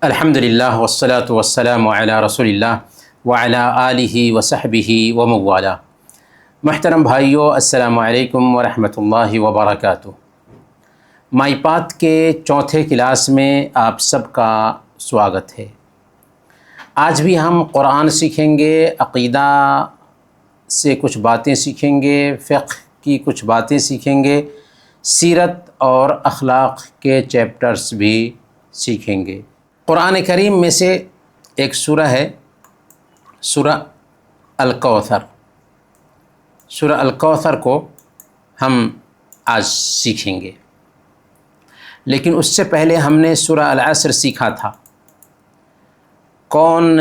الحمدللہ والصلاة والسلام علی رسول اللہ وعلی آلہ وصحبہ ومن والہ۔ محترم بھائیو، السلام علیکم ورحمۃ اللہ وبرکاتہ۔ مائی پاتھ کے چوتھے کلاس میں آپ سب کا سواگت ہے۔ آج بھی ہم قرآن سیکھیں گے، عقیدہ سے کچھ باتیں سیکھیں گے، فقہ کی کچھ باتیں سیکھیں گے، سیرت اور اخلاق کے چیپٹرز بھی سیکھیں گے۔ قرآن کریم میں سے ایک سورہ ہے سورہ الکوثر۔ سورہ الکوثر کو ہم آج سیکھیں گے، لیکن اس سے پہلے ہم نے سورہ العصر سیکھا تھا۔ کون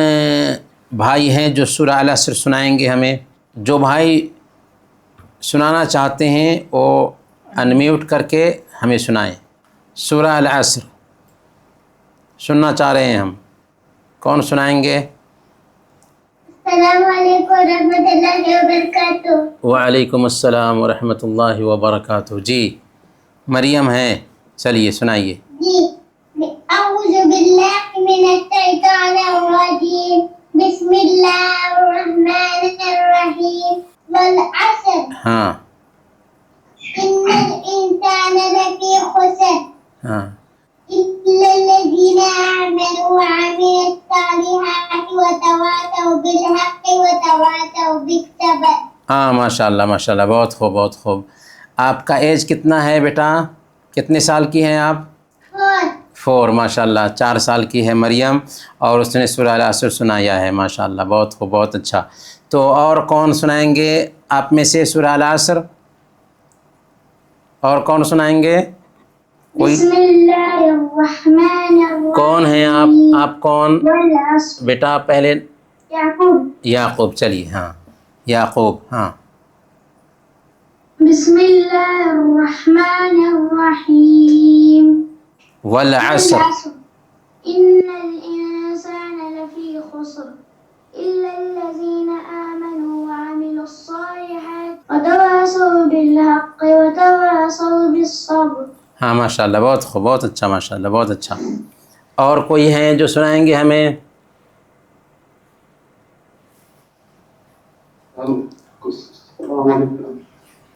بھائی ہیں جو سورہ العصر سنائیں گے ہمیں؟ جو بھائی سنانا چاہتے ہیں وہ انمیوٹ کر کے ہمیں سنائیں۔ سورہ العصر سننا چاہ رہے ہیں ہم، کون سنائیں گے؟ السلام علیکم ورحمۃ اللہ وبرکاتہ۔ وعلیکم السلام ورحمۃ اللہ وبرکاتہ۔ جی مریم ہیں، چلیے سنائیے۔ جی، اعوذ باللہ من الشیطان الرجیم، بسم اللہ الرحمن الرحیم، والعصر ہاں ان الانسان لفی خسر ہاں إلا الذين آمنوا وعملوا الصالحات وتواصوا بالحق وتواصوا بالصبر۔ ہاں ماشاء اللہ ماشاء اللہ، بہت خوب بہت خوب۔ آپ کا ایج کتنا ہے بیٹا؟ کتنے سال کی ہیں آپ؟ 4 ماشاء اللہ، 4 سال کی ہے مریم، اور اس نے سورہ العصر سنایا ہے ماشاء اللہ، بہت خوب بہت اچھا۔ تو اور کون سنائیں گے آپ میں سے سورہ العصر؟ اور کون سنائیں گے؟ کوئی بسم اللہ الرحمن الرحیم۔ کون ہیں آپ کون؟ والعصر بیٹا پہلے یعقوب۔ یعقوب، چلیے ہاں یعقوب، ہاں بسم اللہ الرحمن الرحیم، والعصر والعصر ان الانسان لفی خسر الا الذین آمنوا وعملوا الصالحات وتواصوا بالحق وتواصوا بالصبر۔ ہاں ماشاء اللہ، بہت خوب بہت اچھا ماشاء اللہ، بہت اچھا۔ اور کوئی ہیں جو سنائیں گے ہمیں؟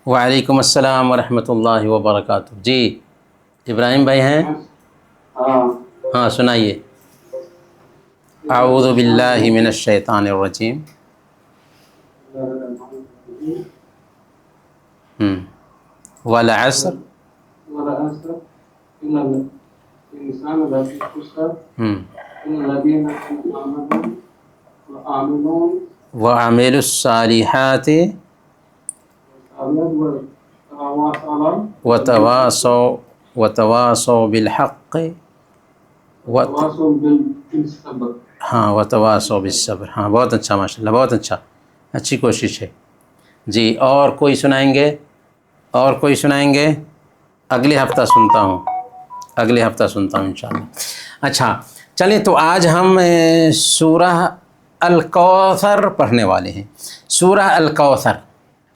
وعلیکم السلام ورحمۃ اللہ وبرکاتہ۔ جی ابراہیم بھائی ہیں؟ ہاں سنائیے۔ اعوذ باللہ من الشیطان الرجیم۔ والعصر والعصر إن الإنسان لفي خسر إلا الذين آمنوا وعملوا الصالحات وتواصوا بالحق وتواصوا بالصبر۔ ہاں وتواصوا بالصبر، ہاں بہت اچھا ماشاء اللہ، بہت اچھا، اچھی کوشش ہے۔ جی اور کوئی سنائیں گے؟ اور کوئی سنائیں گے؟ اگلے ہفتہ سنتا ہوں، اگلے ہفتہ سنتا ہوں انشاءاللہ۔ اچھا چلیں، تو آج ہم سورہ الکوثر پڑھنے والے ہیں۔ سورہ الکوثر،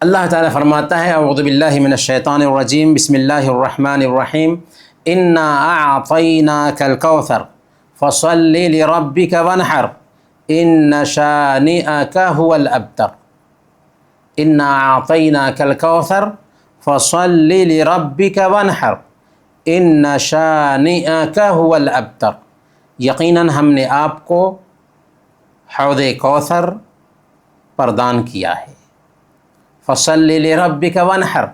اللہ تعالیٰ فرماتا ہے اعوذ باللہ من الشیطان الرجیم، بسم اللہ الرحمن الرحیم، انا اعطیناک الکوثر فصل لربک وانحر ان شانئک هو الابتر۔ انا اعطیناک الکوثر فصل لربک وانحر ان شانئک هو الابتر۔ یقیناً ہم نے آپ کو حوض کوثر پردان کیا ہے۔ فصل لربک وانحر،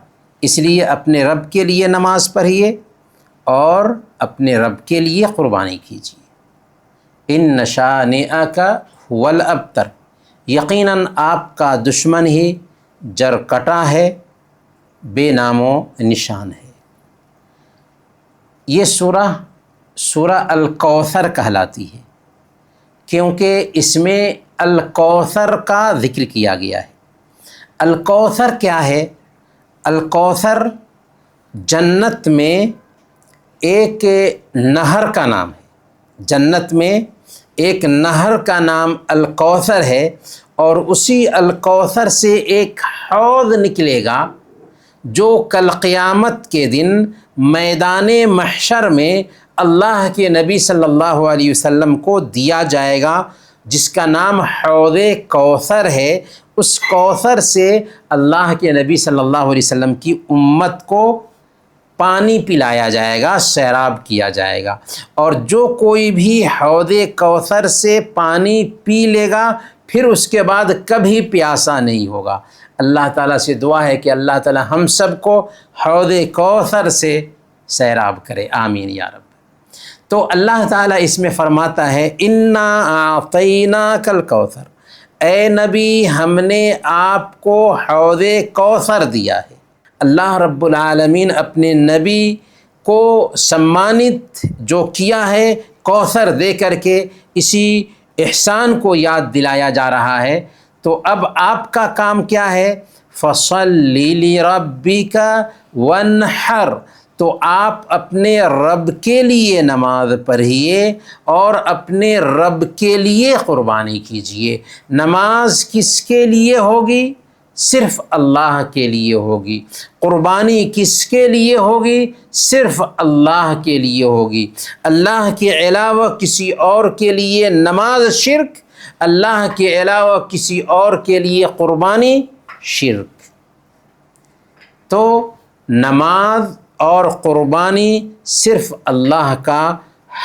اس لیے اپنے رب کے لیے نماز پڑھیے اور اپنے رب کے لیے قربانی کیجیے۔ ان شانئک هو الابتر، یقیناً آپ کا دشمن ہی جرکٹا ہے، بے نام و نشان ہے۔ یہ سورہ الکوثر کہلاتی ہے کیونکہ اس میں الکوثر کا ذکر کیا گیا ہے۔ الکوثر کیا ہے؟ الکوثر جنت میں ایک نہر کا نام ہے، جنت میں ایک نہر کا نام الکوثر ہے، اور اسی الکوثر سے ایک حوض نکلے گا جو کل قیامت کے دن میدان محشر میں اللہ کے نبی صلی اللہ علیہ وسلم کو دیا جائے گا، جس کا نام حوض کوثر ہے۔ اس کوثر سے اللہ کے نبی صلی اللہ علیہ وسلم کی امت کو پانی پلایا جائے گا، سیراب کیا جائے گا، اور جو کوئی بھی حوض کوثر سے پانی پی لے گا پھر اس کے بعد کبھی پیاسا نہیں ہوگا۔ اللہ تعالیٰ سے دعا ہے کہ اللہ تعالیٰ ہم سب کو حوض کوثر سے سیراب کرے، آمین یا رب۔ تو اللہ تعالیٰ اس میں فرماتا ہے انا اعطیناک الکوثر، اے نبی ہم نے آپ کو حوض کوثر دیا ہے۔ اللہ رب العالمین اپنے نبی کو سمانت جو کیا ہے کوثر دے کر کے، اسی احسان کو یاد دلایا جا رہا ہے۔ تو اب آپ کا کام کیا ہے؟ فَصَلِّ لِرَبِّكَ وَانْحَرْ، تو آپ اپنے رب کے لیے نماز پڑھیے اور اپنے رب کے لیے قربانی کیجیے۔ نماز کس کے لیے ہوگی؟ صرف اللہ کے لیے ہوگی۔ قربانی کس کے لیے ہوگی؟ صرف اللہ کے لیے ہوگی۔ اللہ کے علاوہ کسی اور کے لیے نماز شرک، اللہ کے علاوہ کسی اور کے لیے قربانی شرک۔ تو نماز اور قربانی صرف اللہ کا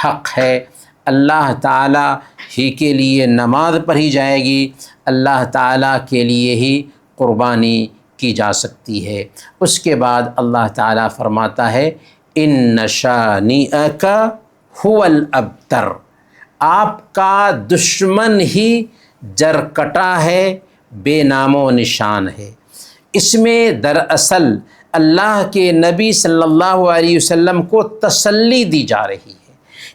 حق ہے۔ اللہ تعالیٰ ہی کے لیے نماز پڑھی جائے گی، اللہ تعالیٰ کے لیے ہی قربانی کی جا سکتی ہے۔ اس کے بعد اللہ تعالیٰ فرماتا ہے ان شانئک هو الابتر، آپ کا دشمن ہی جرکٹا ہے، بے نام و نشان ہے۔ اس میں دراصل اللہ کے نبی صلی اللہ علیہ وسلم کو تسلی دی جا رہی ہے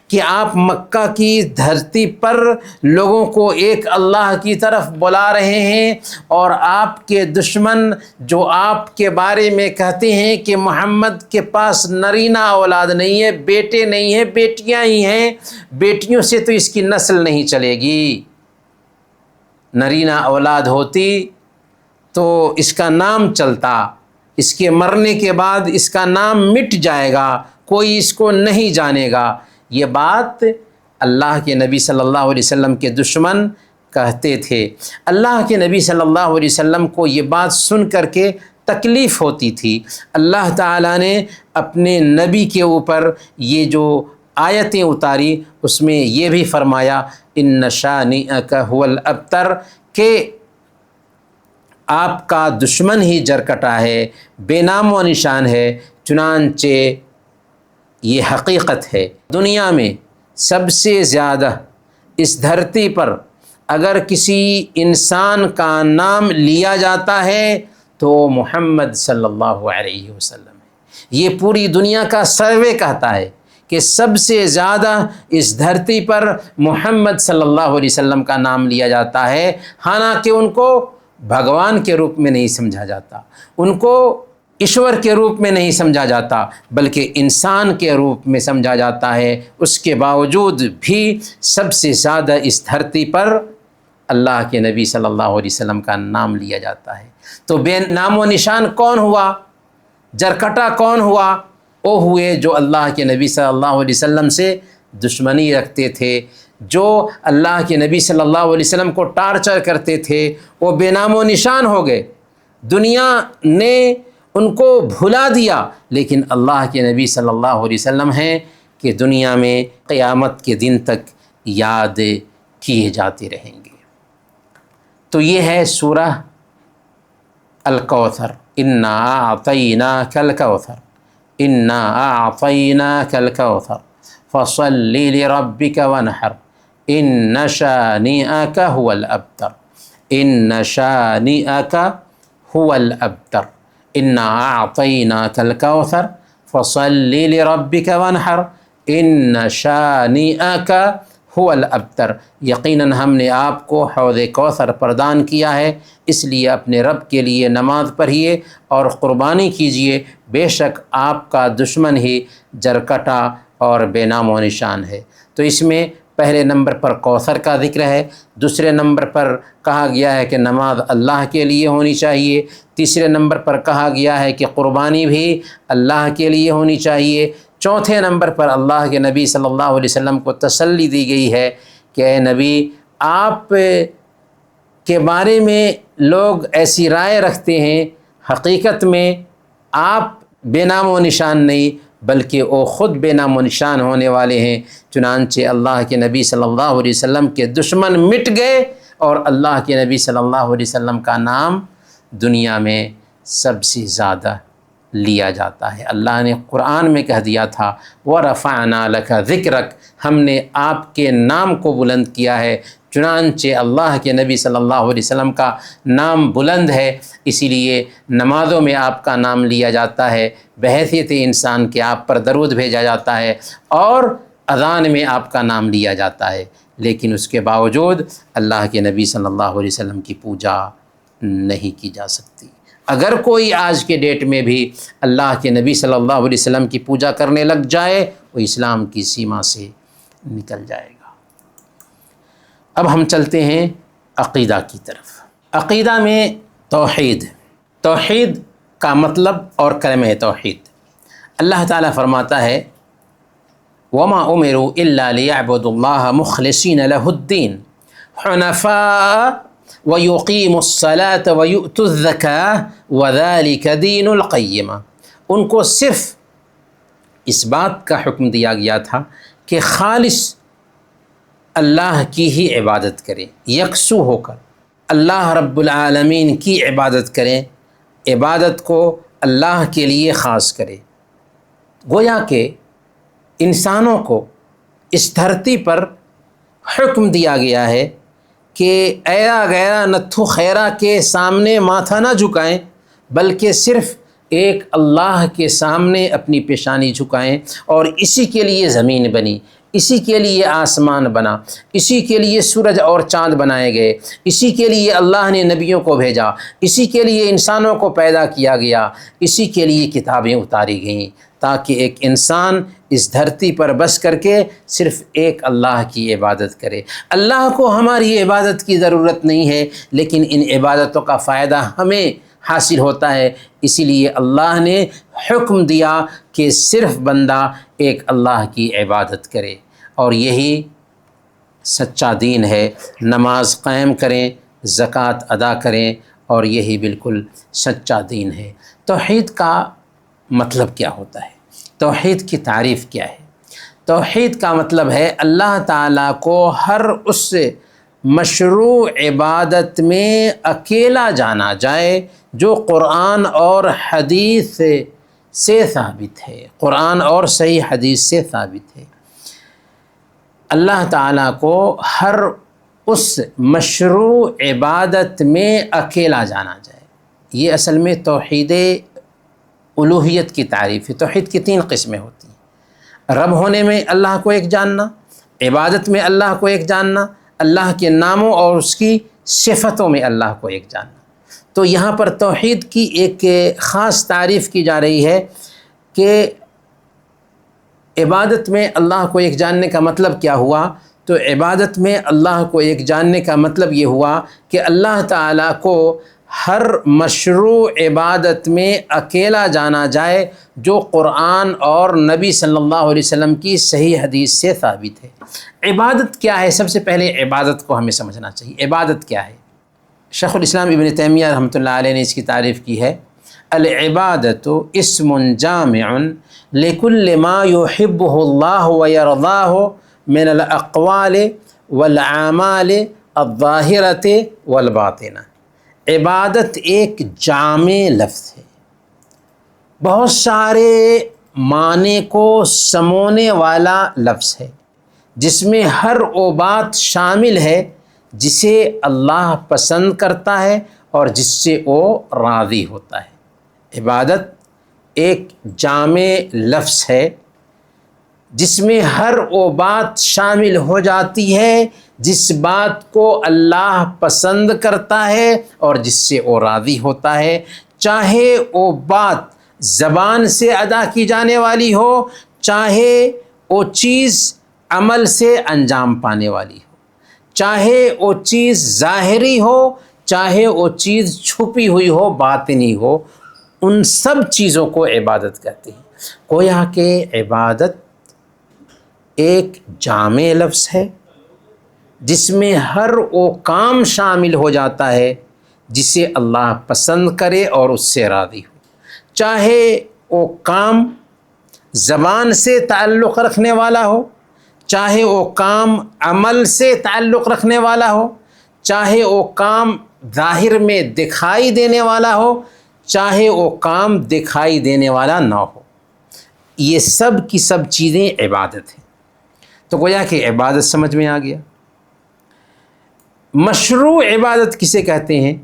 کہ آپ مکہ کی دھرتی پر لوگوں کو ایک اللہ کی طرف بلا رہے ہیں، اور آپ کے دشمن جو آپ کے بارے میں کہتے ہیں کہ محمد کے پاس نرینہ اولاد نہیں ہے، بیٹے نہیں ہیں، بیٹیاں ہی ہیں، بیٹیوں سے تو اس کی نسل نہیں چلے گی، نرینہ اولاد ہوتی تو اس کا نام چلتا، اس کے مرنے کے بعد اس کا نام مٹ جائے گا، کوئی اس کو نہیں جانے گا۔ یہ بات اللہ کے نبی صلی اللہ علیہ وسلم کے دشمن کہتے تھے۔ اللہ کے نبی صلی اللہ علیہ وسلم کو یہ بات سن کر کے تکلیف ہوتی تھی۔ اللہ تعالیٰ نے اپنے نبی کے اوپر یہ جو آیتیں اتاری اس میں یہ بھی فرمایا ان شانئک هو الابتر، کہ آپ کا دشمن ہی جرکٹا ہے، بے نام و نشان ہے۔ چنانچہ یہ حقیقت ہے، دنیا میں سب سے زیادہ اس دھرتی پر اگر کسی انسان کا نام لیا جاتا ہے تو محمد صلی اللہ علیہ وسلم ہے۔ یہ پوری دنیا کا سروے کہتا ہے کہ سب سے زیادہ اس دھرتی پر محمد صلی اللہ علیہ وسلم کا نام لیا جاتا ہے، حالانکہ ان کو بھگوان کے روپ میں نہیں سمجھا جاتا، ان کو ایشور کے روپ میں نہیں سمجھا جاتا، بلکہ انسان کے روپ میں سمجھا جاتا ہے۔ اس کے باوجود بھی سب سے زیادہ اس دھرتی پر اللہ کے نبی صلی اللہ علیہ وسلم کا نام لیا جاتا ہے۔ تو بے نام و نشان کون ہوا؟ جرکٹا کون ہوا؟ وہ ہوئے جو اللہ کے نبی صلی اللہ علیہ وسلم سے دشمنی رکھتے تھے، جو اللہ کے نبی صلی اللہ علیہ وسلم کو ٹارچر کرتے تھے، وہ بے نام و نشان ہو گئے۔ دنیا نے ان کو بھلا دیا، لیکن اللہ کے نبی صلی اللہ علیہ وسلم ہیں کہ دنیا میں قیامت کے دن تک یاد کیے جاتے رہیں گے۔ تو یہ ہے سورہ الکوثر، انا اعطیناک الکوثر، انا اعطیناک الکوثر فصل لربک وانحر ان شانئک هو الابتر، ان شانئک هو الابتر، انا اعطیناک الکوثر فصل لربک وانحر ان شانئک هو الابتر، یقیناً ہم نے آپ کو حوض کوثر پردان کیا ہے، اس لیے اپنے رب کے لیے نماز پڑھیے اور قربانی کیجیے، بے شک آپ کا دشمن ہی جرکٹا اور بے نام و نشان ہے۔ تو اس میں پہلے نمبر پر کوثر کا ذکر ہے، دوسرے نمبر پر کہا گیا ہے کہ نماز اللہ کے لیے ہونی چاہیے، تیسرے نمبر پر کہا گیا ہے کہ قربانی بھی اللہ کے لیے ہونی چاہیے، چوتھے نمبر پر اللہ کے نبی صلی اللہ علیہ وسلم کو تسلی دی گئی ہے کہ اے نبی آپ کے بارے میں لوگ ایسی رائے رکھتے ہیں، حقیقت میں آپ بے نام و نشان نہیں بلکہ وہ خود بے نام و نشان ہونے والے ہیں۔ چنانچہ اللہ کے نبی صلی اللہ علیہ وسلم کے دشمن مٹ گئے اور اللہ کے نبی صلی اللہ علیہ وسلم کا نام دنیا میں سب سے زیادہ لیا جاتا ہے۔ اللہ نے قرآن میں کہہ دیا تھا وَرَفَعْنَا لَكَ ذِكْرَكَ، ہم نے آپ کے نام کو بلند کیا ہے۔ چنانچہ اللہ کے نبی صلی اللہ علیہ وسلم کا نام بلند ہے، اسی لیے نمازوں میں آپ کا نام لیا جاتا ہے، بحیثیت انسان کے آپ پر درود بھیجا جاتا ہے، اور اذان میں آپ کا نام لیا جاتا ہے۔ لیکن اس کے باوجود اللہ کے نبی صلی اللہ علیہ وسلم کی پوجا نہیں کی جا سکتی۔ اگر کوئی آج کے ڈیٹ میں بھی اللہ کے نبی صلی اللہ علیہ وسلم کی پوجا کرنے لگ جائے وہ اسلام کی سیما سے نکل جائے گا۔ اب ہم چلتے ہیں عقیدہ کی طرف۔ عقیدہ میں توحید کا مطلب اور کلمہ توحید، اللہ تعالیٰ فرماتا ہے وَمَا أُمِرُوا إِلَّا لِيَعْبُدُوا اللَّهَ مُخْلِصِينَ لَهُ الدِّينَ حُنَفَاءَ وَيُقِيمُوا الصَّلَاةَ وَيُؤْتُوا الزَّكَاةَ وَذَلِكَ دِينُ الْقَيِّمَةِ، ان کو صرف اس بات کا حکم دیا گیا تھا کہ خالص اللہ کی ہی عبادت کریں، یکسو ہو کر اللہ رب العالمین کی عبادت کریں، عبادت کو اللہ کے لیے خاص کریں۔ گویا کہ انسانوں کو اس دھرتی پر حکم دیا گیا ہے کہ ایرا غیرا نتھو خیرا کے سامنے ماتھا نہ جھکائیں بلکہ صرف ایک اللہ کے سامنے اپنی پیشانی جھکائیں، اور اسی کے لیے زمین بنی، اسی کے لیے آسمان بنا، اسی کے لیے سورج اور چاند بنائے گئے، اسی کے لیے اللہ نے نبیوں کو بھیجا، اسی کے لیے انسانوں کو پیدا کیا گیا، اسی کے لیے کتابیں اتاری گئیں تاکہ ایک انسان اس دھرتی پر بس کر کے صرف ایک اللہ کی عبادت کرے۔ اللہ کو ہماری عبادت کی ضرورت نہیں ہے، لیکن ان عبادتوں کا فائدہ ہمیں حاصل ہوتا ہے، اسی لیے اللہ نے حکم دیا کہ صرف بندہ ایک اللہ کی عبادت کرے، اور یہی سچا دین ہے۔ نماز قائم کریں، زکوٰۃ ادا کریں، اور یہی بالکل سچا دین ہے۔ توحید کا مطلب کیا ہوتا ہے؟ توحید کی تعریف کیا ہے؟ توحید کا مطلب ہے اللہ تعالیٰ کو ہر اس مشروع عبادت میں اکیلا جانا جائے جو قرآن اور حدیث سے ثابت ہے، قرآن اور صحیح حدیث سے ثابت ہے۔ اللہ تعالیٰ کو ہر اس مشروع عبادت میں اکیلا جانا جائے، یہ اصل میں توحید الوہیت کی تعریف ہے۔ توحید کی 3 قسمیں ہوتی ہیں: رب ہونے میں اللہ کو ایک جاننا، عبادت میں اللہ کو ایک جاننا، اللہ کے ناموں اور اس کی صفتوں میں اللہ کو ایک جاننا۔ تو یہاں پر توحید کی ایک خاص تعریف کی جا رہی ہے کہ عبادت میں اللہ کو ایک جاننے کا مطلب کیا ہوا؟ تو عبادت میں اللہ کو ایک جاننے کا مطلب یہ ہوا کہ اللہ تعالیٰ کو ہر مشروع عبادت میں اکیلا جانا جائے جو قرآن اور نبی صلی اللہ علیہ وسلم کی صحیح حدیث سے ثابت ہے۔ عبادت کیا ہے؟ سب سے پہلے عبادت کو ہمیں سمجھنا چاہیے۔ عبادت کیا ہے؟ شیخ الاسلام ابن تیمیہ رحمۃ اللہ علیہ نے اس کی تعریف کی ہے: العبادت اسم جامع لکل ما یحبہ اللہ ویرضاہ من الاقوال والاعمال الظاہرۃ والباطنہ۔ عبادت ایک جامع لفظ ہے، بہت سارے معنی کو سمونے والا لفظ ہے، جس میں ہر وہ بات شامل ہے جسے اللہ پسند کرتا ہے اور جس سے وہ راضی ہوتا ہے۔ عبادت ایک جامع لفظ ہے جس میں ہر وہ بات شامل ہو جاتی ہے جس بات کو اللہ پسند کرتا ہے اور جس سے وہ راضی ہوتا ہے، چاہے وہ بات زبان سے ادا کی جانے والی ہو، چاہے وہ چیز عمل سے انجام پانے والی ہو، چاہے وہ چیز ظاہری ہو، چاہے وہ چیز چھپی ہوئی ہو، باطنی ہو، ان سب چیزوں کو عبادت کہتے ہیں۔ گویا کہ عبادت ایک جامع لفظ ہے جس میں ہر وہ کام شامل ہو جاتا ہے جسے اللہ پسند کرے اور اس سے راضی ہو، چاہے وہ کام زبان سے تعلق رکھنے والا ہو، چاہے وہ کام عمل سے تعلق رکھنے والا ہو، چاہے وہ کام ظاہر میں دکھائی دینے والا ہو، چاہے وہ کام دکھائی دینے والا نہ ہو، یہ سب کی سب چیزیں عبادت ہیں۔ تو گویا کہ عبادت سمجھ میں آ گیا۔ مشروع عبادت کسے کہتے ہیں؟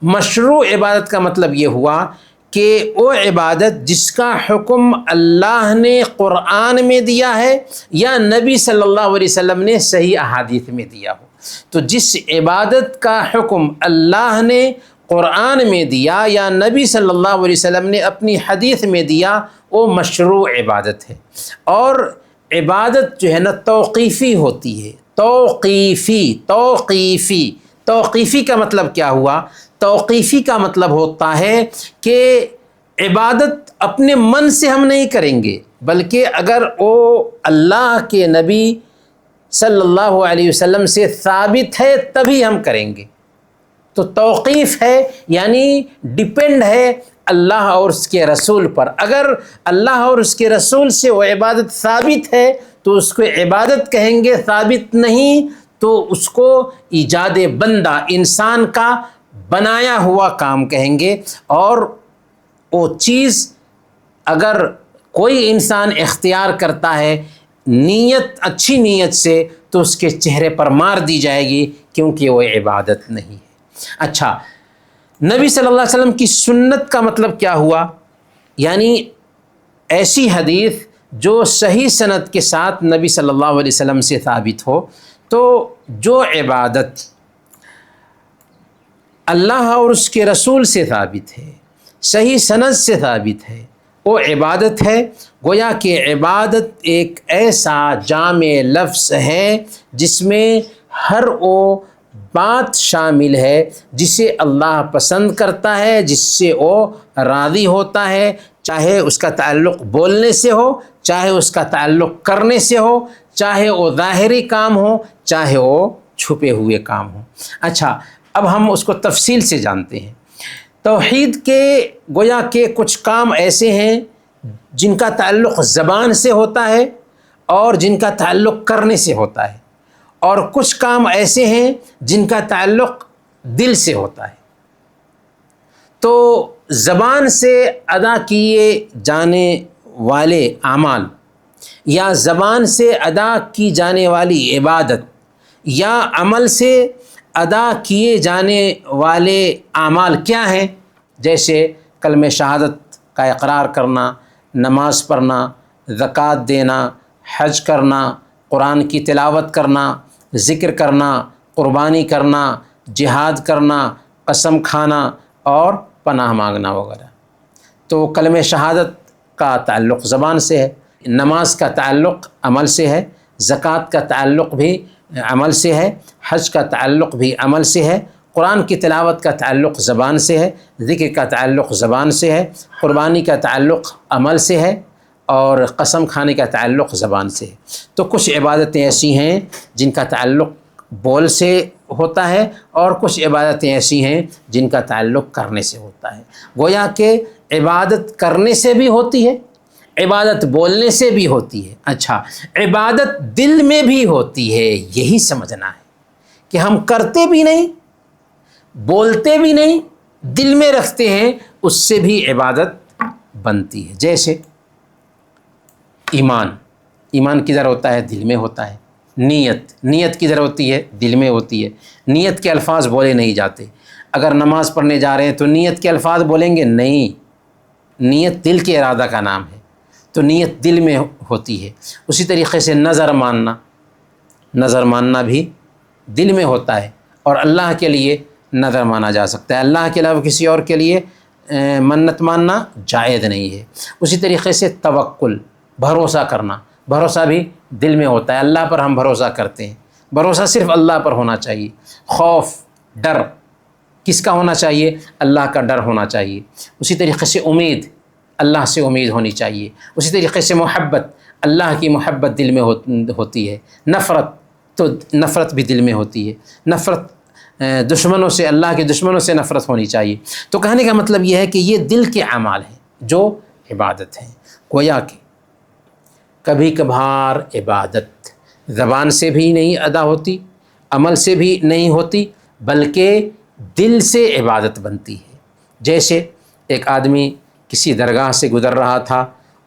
مشروع عبادت کا مطلب یہ ہوا کہ وہ عبادت جس کا حکم اللہ نے قرآن میں دیا ہے یا نبی صلی اللہ علیہ وسلم نے صحیح احادیث میں دیا ہو۔ تو جس عبادت کا حکم اللہ نے قرآن میں دیا یا نبی صلی اللہ علیہ وسلم نے اپنی حدیث میں دیا، وہ مشروع عبادت ہے۔ اور عبادت جو ہے نا توقیفی ہوتی ہے، توقیفی کا مطلب کیا ہوا؟ توقیفی کا مطلب ہوتا ہے کہ عبادت اپنے من سے ہم نہیں کریں گے، بلکہ اگر وہ اللہ کے نبی صلی اللہ علیہ وسلم سے ثابت ہے تبھی ہم کریں گے۔ تو توقیف ہے یعنی ڈپینڈ ہے اللہ اور اس کے رسول پر۔ اگر اللہ اور اس کے رسول سے وہ عبادت ثابت ہے تو اس کو عبادت کہیں گے، ثابت نہیں تو اس کو ایجاد بندہ، انسان کا بنایا ہوا کام کہیں گے۔ اور وہ چیز اگر کوئی انسان اختیار کرتا ہے نیت، اچھی نیت سے، تو اس کے چہرے پر مار دی جائے گی، کیونکہ وہ عبادت نہیں ہے۔ اچھا، نبی صلی اللہ علیہ وسلم کی سنت کا مطلب کیا ہوا؟ یعنی ایسی حدیث جو صحیح سند کے ساتھ نبی صلی اللہ علیہ وسلم سے ثابت ہو۔ تو جو عبادت اللہ اور اس کے رسول سے ثابت ہے، صحیح سند سے ثابت ہے، وہ عبادت ہے۔ گویا کہ عبادت ایک ایسا جامع لفظ ہے جس میں ہر وہ بات شامل ہے جسے اللہ پسند کرتا ہے، جس سے وہ راضی ہوتا ہے، چاہے اس کا تعلق بولنے سے ہو، چاہے اس کا تعلق کرنے سے ہو، چاہے وہ ظاہری کام ہو، چاہے وہ چھپے ہوئے کام ہو۔ اچھا، اب ہم اس کو تفصیل سے جانتے ہیں۔ توحید کے گویا کہ کچھ کام ایسے ہیں جن کا تعلق زبان سے ہوتا ہے اور جن کا تعلق کرنے سے ہوتا ہے، اور کچھ کام ایسے ہیں جن کا تعلق دل سے ہوتا ہے۔ تو زبان سے ادا کیے جانے والے اعمال یا زبان سے ادا کی جانے والی عبادت یا عمل سے ادا کیے جانے والے اعمال کیا ہیں؟ جیسے کلمہ شہادت کا اقرار کرنا، نماز پڑھنا، زکوٰۃ دینا، حج کرنا، قرآن کی تلاوت کرنا، ذکر کرنا، قربانی کرنا، جہاد کرنا، قسم کھانا اور پناہ مانگنا وغیرہ۔ تو کلمہ شہادت کا تعلق زبان سے ہے، نماز کا تعلق عمل سے ہے، زکوٰۃ کا تعلق بھی عمل سے ہے، حج کا تعلق بھی عمل سے ہے، قرآن کی تلاوت کا تعلق زبان سے ہے، ذکر کا تعلق زبان سے ہے، قربانی کا تعلق عمل سے ہے، اور قسم کھانے کا تعلق زبان سے ہے۔ تو کچھ عبادتیں ایسی ہیں جن کا تعلق بول سے ہوتا ہے، اور کچھ عبادتیں ایسی ہیں جن کا تعلق کرنے سے ہوتا ہے۔ گویا کہ عبادت کرنے سے بھی ہوتی ہے، عبادت بولنے سے بھی ہوتی ہے۔ اچھا، عبادت دل میں بھی ہوتی ہے، یہی سمجھنا ہے کہ ہم کرتے بھی نہیں، بولتے بھی نہیں، دل میں رکھتے ہیں، اس سے بھی عبادت بنتی ہے۔ جیسے ایمان کدھر ہوتا ہے؟ دل میں ہوتا ہے۔ نیت کدھر ہوتی ہے؟ دل میں ہوتی ہے۔ نیت کے الفاظ بولے نہیں جاتے۔ اگر نماز پڑھنے جا رہے ہیں تو نیت کے الفاظ بولیں گے؟ نہیں، نیت دل کے ارادہ کا نام ہے، تو نیت دل میں ہوتی ہے۔ اسی طریقے سے نظر ماننا بھی دل میں ہوتا ہے، اور اللہ کے لیے نظر مانا جا سکتا ہے، اللہ کے علاوہ کسی اور کے لیے منت ماننا جائز نہیں ہے۔ اسی طریقے سے توکل، بھروسہ کرنا، بھروسہ بھی دل میں ہوتا ہے، اللہ پر ہم بھروسہ کرتے ہیں، بھروسہ صرف اللہ پر ہونا چاہیے۔ خوف، ڈر، کس کا ہونا چاہیے؟ اللہ کا ڈر ہونا چاہیے. اسی طریقے سے امید، اللہ سے امید ہونی چاہیے. اسی طریقے سے محبت، اللہ کی محبت دل میں ہوتی ہے. نفرت، تو نفرت بھی دل میں ہوتی ہے. نفرت دشمنوں سے، اللہ کے دشمنوں سے نفرت ہونی چاہیے. تو کہنے کا مطلب یہ ہے کہ یہ دل کے اعمال ہیں جو عبادت ہیں. گویا کہ کبھی کبھار عبادت زبان سے بھی نہیں ادا ہوتی، عمل سے بھی نہیں ہوتی، بلکہ دل سے عبادت بنتی ہے. جیسے ایک آدمی کسی درگاہ سے گزر رہا تھا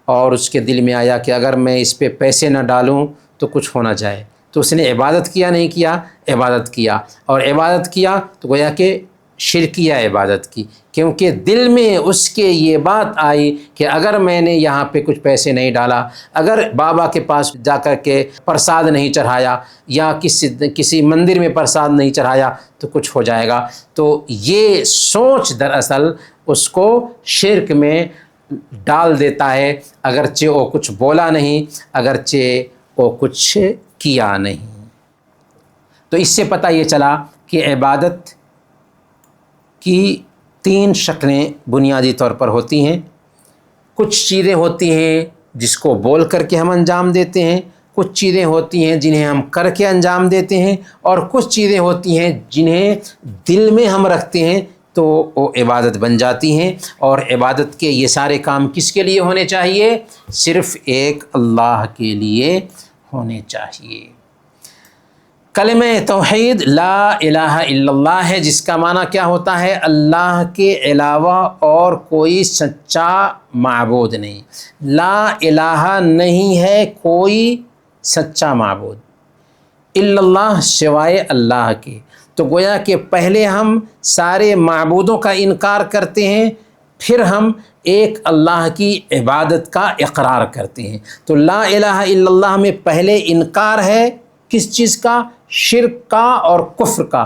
اور اس کے دل میں آیا کہ اگر میں اس پہ پیسے نہ ڈالوں تو کچھ ہو نہ جائے، تو اس نے عبادت کیا نہیں کیا؟ عبادت کیا. اور عبادت کیا تو گویا کہ شرکیہ عبادت کی، کیونکہ دل میں اس کے یہ بات آئی کہ اگر میں نے یہاں پہ کچھ پیسے نہیں ڈالا، اگر بابا کے پاس جا کر کے پرساد نہیں چڑھایا یا کسی مندر میں پرساد نہیں چڑھایا تو کچھ ہو جائے گا. تو یہ سوچ دراصل اس کو شرک میں ڈال دیتا ہے، اگرچہ وہ کچھ بولا نہیں، اگرچہ وہ کچھ کیا نہیں. تو اس سے پتہ یہ چلا کہ عبادت کی 3 شکلیں بنیادی طور پر ہوتی ہیں. کچھ چیزیں ہوتی ہیں جس کو بول کر کے ہم انجام دیتے ہیں، کچھ چیزیں ہوتی ہیں جنہیں ہم کر کے انجام دیتے ہیں، اور کچھ چیزیں ہوتی ہیں جنہیں دل میں ہم رکھتے ہیں تو وہ عبادت بن جاتی ہیں. اور عبادت کے یہ سارے کام کس کے لیے ہونے چاہیے؟ صرف ایک اللہ کے لیے ہونے چاہیے. کلمہ توحید لا الہ الا اللہ ہے، جس کا معنی کیا ہوتا ہے؟ اللہ کے علاوہ اور کوئی سچا معبود نہیں. لا الہ نہیں ہے کوئی سچا معبود الا اللہ، سوائے اللہ کے. تو گویا کہ پہلے ہم سارے معبودوں کا انکار کرتے ہیں، پھر ہم ایک اللہ کی عبادت کا اقرار کرتے ہیں. تو لا الہ الا اللہ میں پہلے انکار ہے کس چیز کا؟ شرک کا اور کفر کا.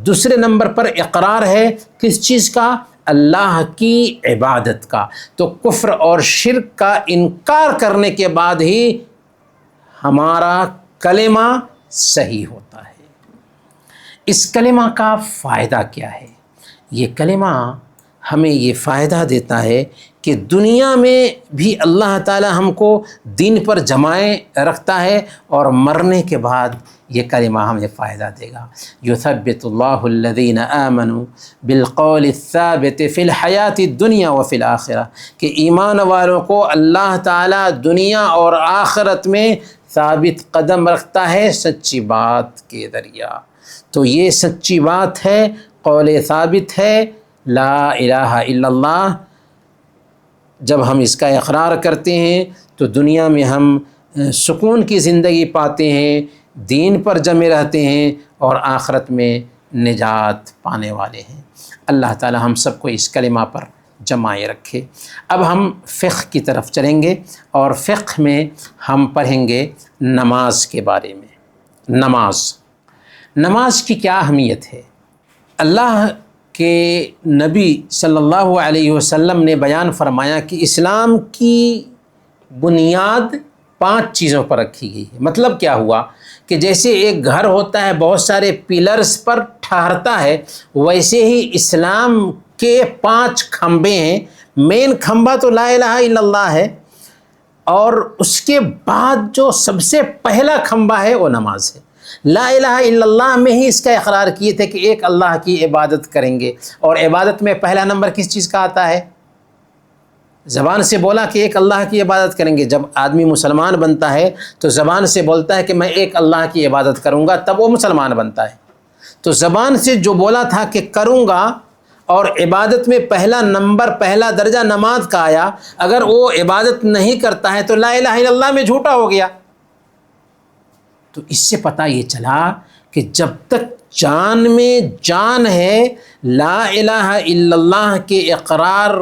دوسرے نمبر پر اقرار ہے کس چیز کا؟ اللہ کی عبادت کا. تو کفر اور شرک کا انکار کرنے کے بعد ہی ہمارا کلمہ صحیح ہوتا ہے. اس کلمہ کا فائدہ کیا ہے؟ یہ کلمہ ہمیں یہ فائدہ دیتا ہے کہ دنیا میں بھی اللہ تعالی ہم کو دین پر جمائے رکھتا ہے، اور مرنے کے بعد یہ کلمہ ہمیں فائدہ دے گا. یثبت اللہ الذین آمنوا بالقول الثابت فی الحیات الدنیا وفی الآخرہ، کہ ایمان والوں کو اللہ تعالی دنیا اور آخرت میں ثابت قدم رکھتا ہے سچی بات کے ذریعہ. تو یہ سچی بات ہے، قول ثابت ہے لا الہ الا اللہ. جب ہم اس کا اقرار کرتے ہیں تو دنیا میں ہم سکون کی زندگی پاتے ہیں، دین پر جمے رہتے ہیں، اور آخرت میں نجات پانے والے ہیں. اللہ تعالی ہم سب کو اس کلمہ پر جمائے رکھے. اب ہم فقہ کی طرف چلیں گے، اور فقہ میں ہم پڑھیں گے نماز کے بارے میں. نماز کی کیا اہمیت ہے؟ اللہ کہ نبی صلی اللہ علیہ وسلم نے بیان فرمایا کہ اسلام کی بنیاد 5 چیزوں پر رکھی گئی ہے. مطلب کیا ہوا کہ جیسے ایک گھر ہوتا ہے بہت سارے پلرز پر ٹھہرتا ہے، ویسے ہی اسلام کے 5 کھمبے ہیں. مین کھمبا تو لا الہ الا اللہ ہے، اور اس کے بعد جو سب سے پہلا کھمبا ہے وہ نماز ہے. لا الہ الا اللہ میں ہی اس کا اقرار کیے تھے کہ ایک اللہ کی عبادت کریں گے، اور عبادت میں پہلا نمبر کس چیز کا آتا ہے؟ زبان سے بولا کہ ایک اللہ کی عبادت کریں گے. جب آدمی مسلمان بنتا ہے تو زبان سے بولتا ہے کہ میں ایک اللہ کی عبادت کروں گا، تب وہ مسلمان بنتا ہے. تو زبان سے جو بولا تھا کہ کروں گا، اور عبادت میں پہلا نمبر، پہلا درجہ نماز کا آیا، اگر وہ عبادت نہیں کرتا ہے تو لا الہ الا اللہ میں جھوٹا ہو گیا. تو اس سے پتہ یہ چلا کہ جب تک جان میں جان ہے، لا الہ الا اللہ کے اقرار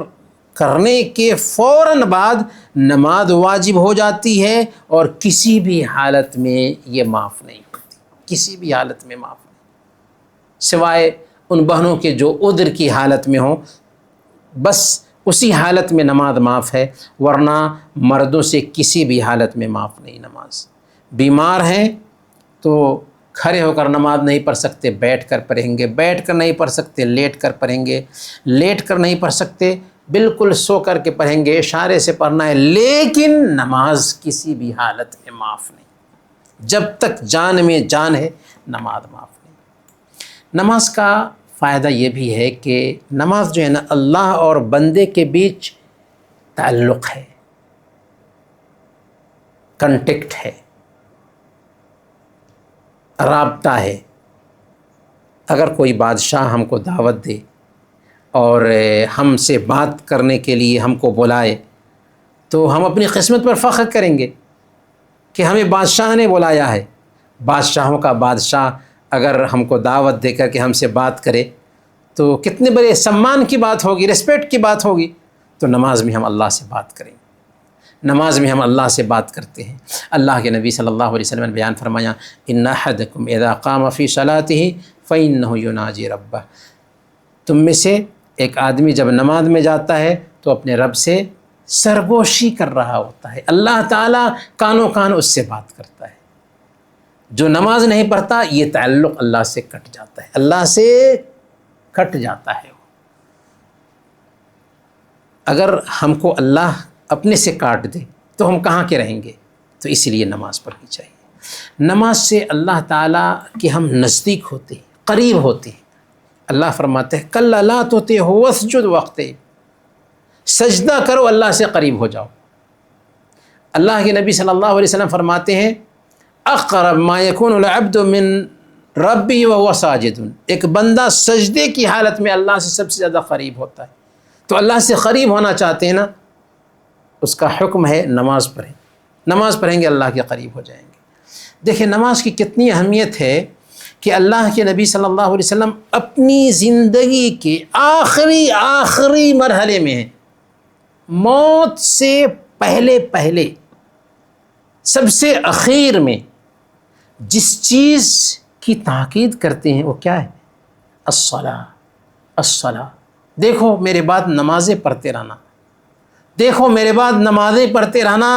کرنے کے فوراً بعد نماز واجب ہو جاتی ہے، اور کسی بھی حالت میں یہ معاف نہیں ہوتی. کسی بھی حالت میں معاف نہیں، سوائے ان بہنوں کے جو عذر کی حالت میں ہوں، بس اسی حالت میں نماز معاف ہے، ورنہ مردوں سے کسی بھی حالت میں معاف نہیں نماز. بیمار ہیں تو کھڑے ہو کر نماز نہیں پڑھ سکتے بیٹھ کر پڑھیں گے، بیٹھ کر نہیں پڑھ سکتے لیٹ کر پڑھیں گے، لیٹ کر نہیں پڑھ سکتے بالکل سو کر کے پڑھیں گے، اشارے سے پڑھنا ہے، لیکن نماز کسی بھی حالت میں معاف نہیں، جب تک جان میں جان ہے نماز معاف نہیں۔ نماز کا فائدہ یہ بھی ہے کہ نماز جو ہے نا اللہ اور بندے کے بیچ تعلق ہے، کنٹیکٹ ہے، رابطہ ہے۔ اگر کوئی بادشاہ ہم کو دعوت دے اور ہم سے بات کرنے کے لیے ہم کو بلائے تو ہم اپنی قسمت پر فخر کریں گے کہ ہمیں بادشاہ نے بلایا ہے۔ بادشاہوں کا بادشاہ اگر ہم کو دعوت دے کر کے ہم سے بات کرے تو کتنے بڑے سمان کی بات ہوگی، رسپیکٹ کی بات ہوگی۔ تو نماز میں ہم اللہ سے بات کریں گے، نماز میں ہم اللہ سے بات کرتے ہیں۔ اللہ کے نبی صلی اللہ علیہ وسلم نے بیان فرمایا ان احدکم اذا قام فی صلاتہ فانہ یناجی ربہ، تم میں سے ایک آدمی جب نماز میں جاتا ہے تو اپنے رب سے سرگوشی کر رہا ہوتا ہے، اللہ تعالیٰ کانوں کان اس سے بات کرتا ہے۔ جو نماز نہیں پڑھتا یہ تعلق اللہ سے کٹ جاتا ہے، اللہ سے کٹ جاتا ہے۔ اگر ہم کو اللہ اپنے سے کاٹ دے تو ہم کہاں کے رہیں گے؟ تو اسی لیے نماز پڑھنی چاہیے۔ نماز سے اللہ تعالیٰ کے ہم نزدیک ہوتے ہیں، قریب ہوتے ہیں۔ اللہ فرماتے ہیں کل لا توتے ہو وسجد وقت، سجدہ کرو اللہ سے قریب ہو جاؤ۔ اللہ کے نبی صلی اللہ علیہ وسلم فرماتے ہیں اقرب ما یکون العبد من ربی وهو ساجد، ایک بندہ سجدے کی حالت میں اللہ سے سب سے زیادہ قریب ہوتا ہے۔ تو اللہ سے قریب ہونا چاہتے ہیں نا، اس کا حکم ہے نماز پڑھیں، نماز پڑھیں گے اللہ کے قریب ہو جائیں گے۔ دیکھیں نماز کی کتنی اہمیت ہے کہ اللہ کے نبی صلی اللہ علیہ وسلم اپنی زندگی کے آخری مرحلے میں ہیں، موت سے پہلے سب سے اخیر میں جس چیز کی تاکید کرتے ہیں وہ کیا ہے؟ الصلاۃ۔ دیکھو میرے بعد نمازیں پڑھتے رہنا، دیکھو میرے بعد نمازیں پڑھتے رہنا،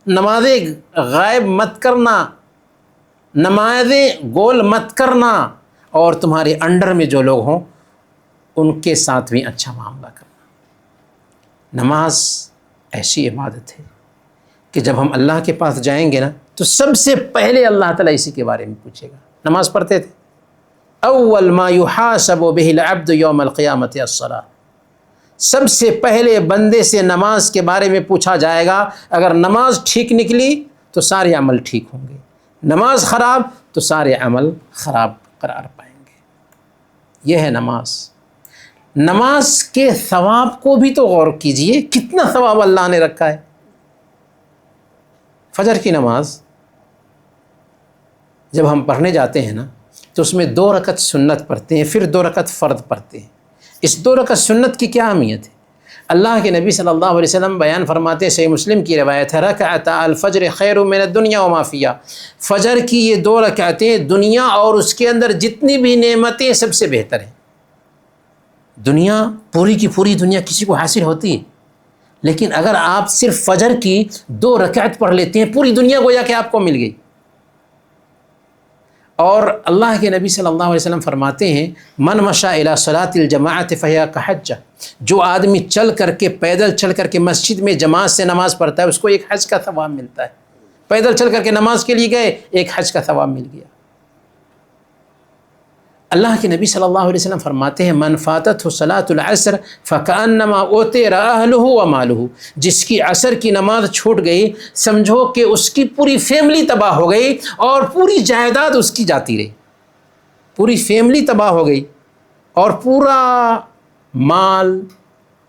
نمازیں غائب مت کرنا، نمازیں گول مت کرنا، اور تمہارے انڈر میں جو لوگ ہوں ان کے ساتھ بھی اچھا معاملہ کرنا۔ نماز ایسی عبادت ہے کہ جب ہم اللہ کے پاس جائیں گے نا تو سب سے پہلے اللہ تعالیٰ اسی کے بارے میں پوچھے گا۔ نماز پڑھتے تھے، اول ما یحاسب بہ العبد یوم القیامت الصلاۃ، سب سے پہلے بندے سے نماز کے بارے میں پوچھا جائے گا۔ اگر نماز ٹھیک نکلی تو سارے عمل ٹھیک ہوں گے، نماز خراب تو سارے عمل خراب قرار پائیں گے۔ یہ ہے نماز۔ نماز کے ثواب کو بھی تو غور کیجئے، کتنا ثواب اللہ نے رکھا ہے۔ فجر کی نماز جب ہم پڑھنے جاتے ہیں نا تو اس میں 2 رکعت سنت پڑھتے ہیں، پھر 2 رکعت فرض پڑھتے ہیں۔ اس 2 رکعت سنت کی کیا اہمیت ہے؟ اللہ کے نبی صلی اللہ علیہ وسلم بیان فرماتے ہیں، صحیح مسلم کی روایت ہے، رکعتا الفجر خیر من الدنیا وما فیہا، فجر کی یہ 2 رکعتیں دنیا اور اس کے اندر جتنی بھی نعمتیں سب سے بہتر ہیں۔ دنیا پوری کی پوری دنیا کسی کو حاصل ہوتی ہے، لیکن اگر آپ صرف فجر کی 2 رکعت پڑھ لیتے ہیں پوری دنیا گویا کہ آپ کو مل گئی۔ اور اللہ کے نبی صلی اللہ علیہ وسلم فرماتے ہیں من مشى الى صلاة الجماعة فهي كحجة، جو آدمی چل کر کے پیدل چل کر کے مسجد میں جماعت سے نماز پڑھتا ہے اس کو ایک حج کا ثواب ملتا ہے۔ پیدل چل کر کے نماز کے لیے گئے، ایک حج کا ثواب مل گیا۔ اللہ کے نبی صلی اللہ علیہ وسلم فرماتے ہیں من فاتته صلاة العصر فكأنما أوتر أهله وماله، جس کی عصر کی نماز چھوٹ گئی سمجھو کہ اس کی پوری فیملی تباہ ہو گئی اور پوری جائیداد اس کی جاتی رہی، پوری فیملی تباہ ہو گئی اور پورا مال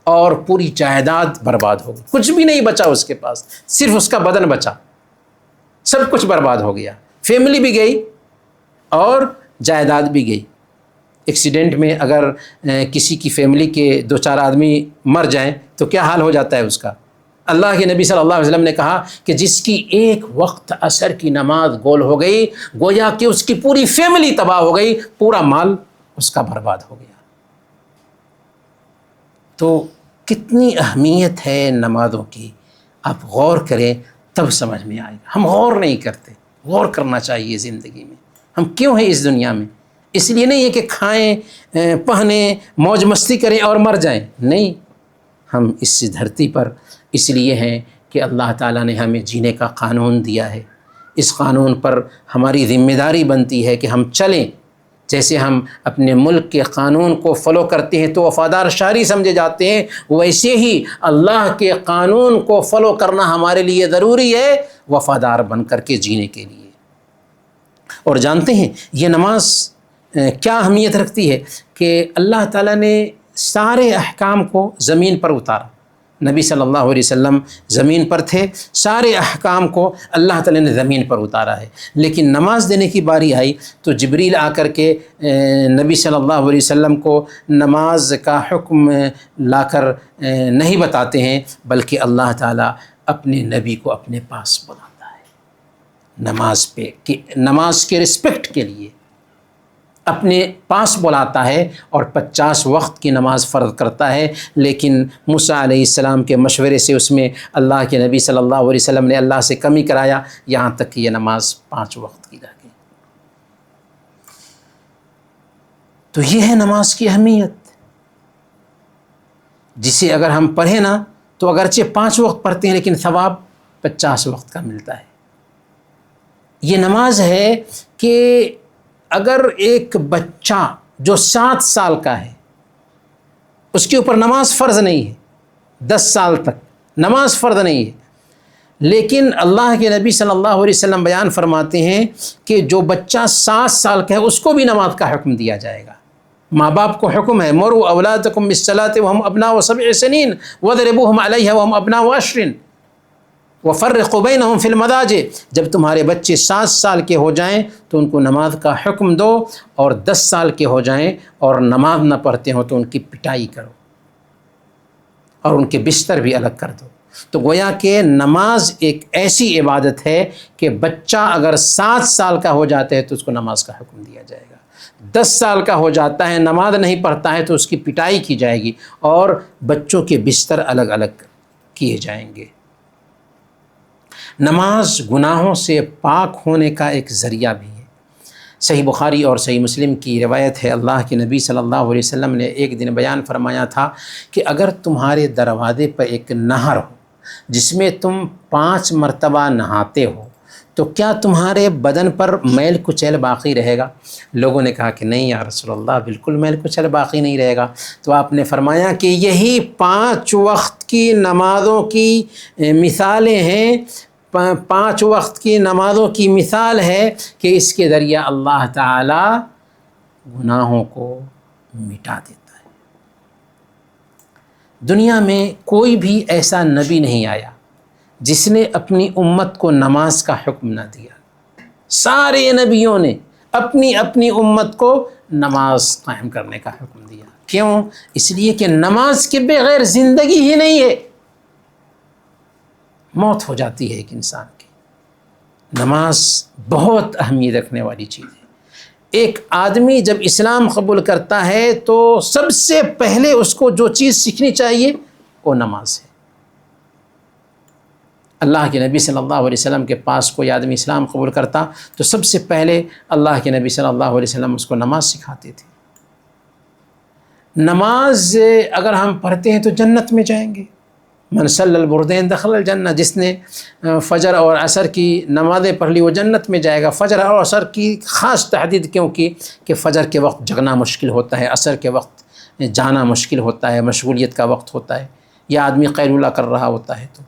اور پوری جائیداد برباد ہو گئی، کچھ بھی نہیں بچا اس کے پاس، صرف اس کا بدن بچا، سب کچھ برباد ہو گیا، فیملی بھی گئی اور جائیداد بھی گئی۔ ایکسیڈنٹ میں اگر کسی کی فیملی کے 2-4 آدمی مر جائیں تو کیا حال ہو جاتا ہے اس کا؟ اللہ کے نبی صلی اللہ علیہ وسلم نے کہا کہ جس کی ایک وقت عصر کی نماز گول ہو گئی گویا کہ اس کی پوری فیملی تباہ ہو گئی، پورا مال اس کا برباد ہو گیا۔ تو کتنی اہمیت ہے نمازوں کی، آپ غور کریں تب سمجھ میں آئے گا۔ ہم غور نہیں کرتے، غور کرنا چاہیے زندگی میں، ہم کیوں ہیں اس دنیا میں؟ اس لیے نہیں ہے کہ کھائیں پہنیں موج مستی کریں اور مر جائیں، نہیں، ہم اس دھرتی پر اس لیے ہیں کہ اللہ تعالیٰ نے ہمیں جینے کا قانون دیا ہے. اس قانون پر ہماری ذمہ داری بنتی ہے کہ ہم چلیں. جیسے ہم اپنے ملک کے قانون کو فالو کرتے ہیں تو وفادار شہری سمجھے جاتے ہیں، ویسے ہی اللہ کے قانون کو فالو کرنا ہمارے لیے ضروری ہے وفادار بن کر کے جینے کے لیے. اور جانتے ہیں یہ نماز کیا اہمیت رکھتی ہے کہ اللہ تعالیٰ نے سارے احکام کو زمین پر اتارا. نبی صلی اللہ علیہ وسلم زمین پر تھے، سارے احکام کو اللہ تعالیٰ نے زمین پر اتارا ہے. لیکن نماز دینے کی باری آئی تو جبریل آ کر کے نبی صلی اللہ علیہ وسلم کو نماز کا حکم لا کر نہیں بتاتے ہیں، بلکہ اللہ تعالیٰ اپنے نبی کو اپنے پاس بلاتا ہے نماز کے رسپیکٹ کے لیے اپنے پاس بلاتا ہے اور 50 وقت کی نماز فرض کرتا ہے. لیکن موسیٰ علیہ السلام کے مشورے سے اس میں اللہ کے نبی صلی اللہ علیہ وسلم نے اللہ سے کمی کرایا، یہاں تک کہ یہ نماز 5 وقت کی رہ گئی. تو یہ ہے نماز کی اہمیت، جسے اگر ہم پڑھیں نا تو اگرچہ 5 وقت پڑھتے ہیں لیکن ثواب 50 وقت کا ملتا ہے. یہ نماز ہے کہ اگر ایک بچہ جو 7 سال کا ہے اس کے اوپر نماز فرض نہیں ہے، 10 سال تک نماز فرض نہیں ہے، لیکن اللہ کے نبی صلی اللہ علیہ وسلم بیان فرماتے ہیں کہ جو بچہ 7 سال کا ہے اس کو بھی نماز کا حکم دیا جائے گا. ماں باپ کو حکم ہے مروا اولادکم بالصلاۃ وہم ابناء 7 سنین واضربوہم علیہا وہم ابناء 10 وفرقوا بینہم فی المضاجع. جب تمہارے بچے 7 سال کے ہو جائیں تو ان کو نماز کا حکم دو، اور 10 سال کے ہو جائیں اور نماز نہ پڑھتے ہوں تو ان کی پٹائی کرو اور ان کے بستر بھی الگ کر دو. تو گویا کہ نماز ایک ایسی عبادت ہے کہ بچہ اگر 7 سال کا ہو جاتا ہے تو اس کو نماز کا حکم دیا جائے گا. 10 سال کا ہو جاتا ہے نماز نہیں پڑھتا ہے تو اس کی پٹائی کی جائے گی اور بچوں کے بستر الگ الگ کیے جائیں گے. نماز گناہوں سے پاک ہونے کا ایک ذریعہ بھی ہے. صحیح بخاری اور صحیح مسلم کی روایت ہے، اللہ کے نبی صلی اللہ علیہ وسلم نے ایک دن بیان فرمایا تھا کہ اگر تمہارے دروازے پر ایک نہر ہو جس میں تم 5 مرتبہ نہاتے ہو تو کیا تمہارے بدن پر میل کچیل باقی رہے گا؟ لوگوں نے کہا کہ نہیں یا رسول اللہ، بالکل میل کچیل باقی نہیں رہے گا. تو آپ نے فرمایا کہ یہی 5 وقت کی نمازوں کی مثالیں ہیں. 5 وقت کی نمازوں کی مثال ہے کہ اس کے ذریعہ اللہ تعالی گناہوں کو مٹا دیتا ہے. دنیا میں کوئی بھی ایسا نبی نہیں آیا جس نے اپنی امت کو نماز کا حکم نہ دیا. سارے نبیوں نے اپنی اپنی امت کو نماز قائم کرنے کا حکم دیا. کیوں؟ اس لیے کہ نماز کے بغیر زندگی ہی نہیں ہے، موت ہو جاتی ہے ایک انسان کی. نماز بہت اہمیت رکھنے والی چیز ہے. ایک آدمی جب اسلام قبول کرتا ہے تو سب سے پہلے اس کو جو چیز سیکھنی چاہیے وہ نماز ہے. اللہ کے نبی صلی اللہ علیہ وسلم کے پاس کوئی آدمی اسلام قبول کرتا تو سب سے پہلے اللہ کے نبی صلی اللہ علیہ وسلم اس کو نماز سکھاتے تھے. نماز اگر ہم پڑھتے ہیں تو جنت میں جائیں گے. من صلی البردین دخل الجنہ، جس نے فجر اور عصر کی نمازیں پڑھ لی وہ جنت میں جائے گا. فجر اور عصر کی خاص تحدید کیوں کی کہ فجر کے وقت جگنا مشکل ہوتا ہے، عصر کے وقت جانا مشکل ہوتا ہے، مشغولیت کا وقت ہوتا ہے، یا آدمی قیلولہ کر رہا ہوتا ہے. تو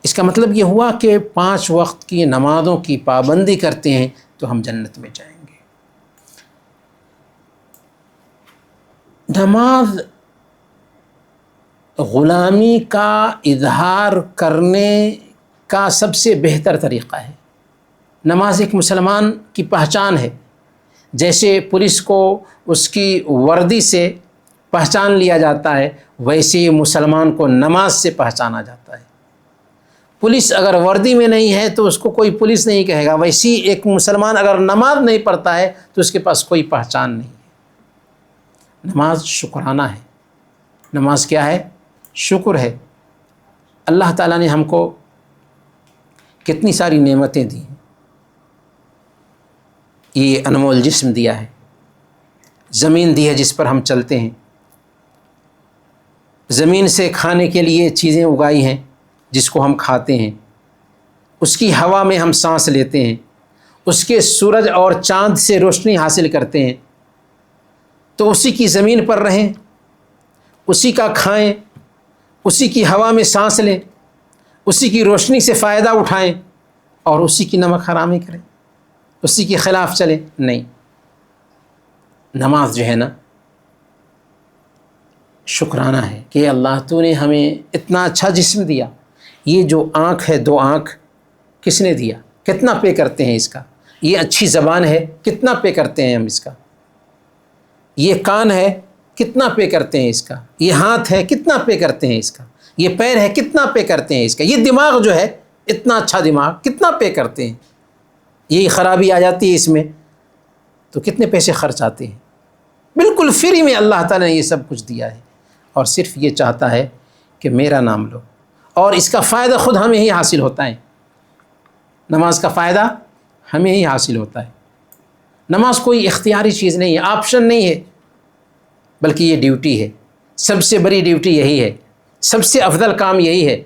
اس کا مطلب یہ ہوا کہ 5 وقت کی نمازوں کی پابندی کرتے ہیں تو ہم جنت میں جائیں گے. نماز غلامی کا اظہار کرنے کا سب سے بہتر طریقہ ہے. نماز ایک مسلمان کی پہچان ہے. جیسے پولیس کو اس کی وردی سے پہچان لیا جاتا ہے، ویسے ہی مسلمان کو نماز سے پہچانا جاتا ہے. پولیس اگر وردی میں نہیں ہے تو اس کو کوئی پولیس نہیں کہے گا، ویسے ہی ایک مسلمان اگر نماز نہیں پڑھتا ہے تو اس کے پاس کوئی پہچان نہیں ہے. نماز شکرانہ ہے. نماز کیا ہے؟ شکر ہے. اللہ تعالیٰ نے ہم کو کتنی ساری نعمتیں دی ہیں. یہ انمول جسم دیا ہے، زمین دی ہے جس پر ہم چلتے ہیں، زمین سے کھانے کے لیے چیزیں اگائی ہیں جس کو ہم کھاتے ہیں، اس کی ہوا میں ہم سانس لیتے ہیں، اس کے سورج اور چاند سے روشنی حاصل کرتے ہیں، تو اسی کی زمین پر رہیں، اسی کا کھائیں، اسی کی ہوا میں سانس لیں، اسی کی روشنی سے فائدہ اٹھائیں اور اسی کی نمک حرامی کریں، اسی کے خلاف چلیں؟ نہیں، نماز جو ہے نا شکرانہ ہے کہ اللہ تو نے ہمیں اتنا اچھا جسم دیا. یہ جو آنکھ ہے، 2 آنکھ کس نے دیا؟ کتنا پے کرتے ہیں اس کا؟ یہ اچھی زبان ہے، کتنا پے کرتے ہیں ہم اس کا؟ یہ کان ہے، کتنا پے کرتے ہیں اس کا؟ یہ ہاتھ ہے، کتنا پے کرتے ہیں اس کا؟ یہ پیر ہے، کتنا پے کرتے ہیں اس کا؟ یہ دماغ جو ہے، اتنا اچھا دماغ، کتنا پے کرتے ہیں؟ یہی خرابی آ جاتی ہے اس میں تو کتنے پیسے خرچ آتے ہیں؟ بالکل فری میں اللہ تعالیٰ نے یہ سب کچھ دیا ہے، اور صرف یہ چاہتا ہے کہ میرا نام لو، اور اس کا فائدہ خود ہمیں ہی حاصل ہوتا ہے. نماز کا فائدہ ہمیں ہی حاصل ہوتا ہے. نماز کوئی اختیاری چیز نہیں ہے، آپشن نہیں ہے، بلکہ یہ ڈیوٹی ہے. سب سے بڑی ڈیوٹی یہی ہے، سب سے افضل کام یہی ہے.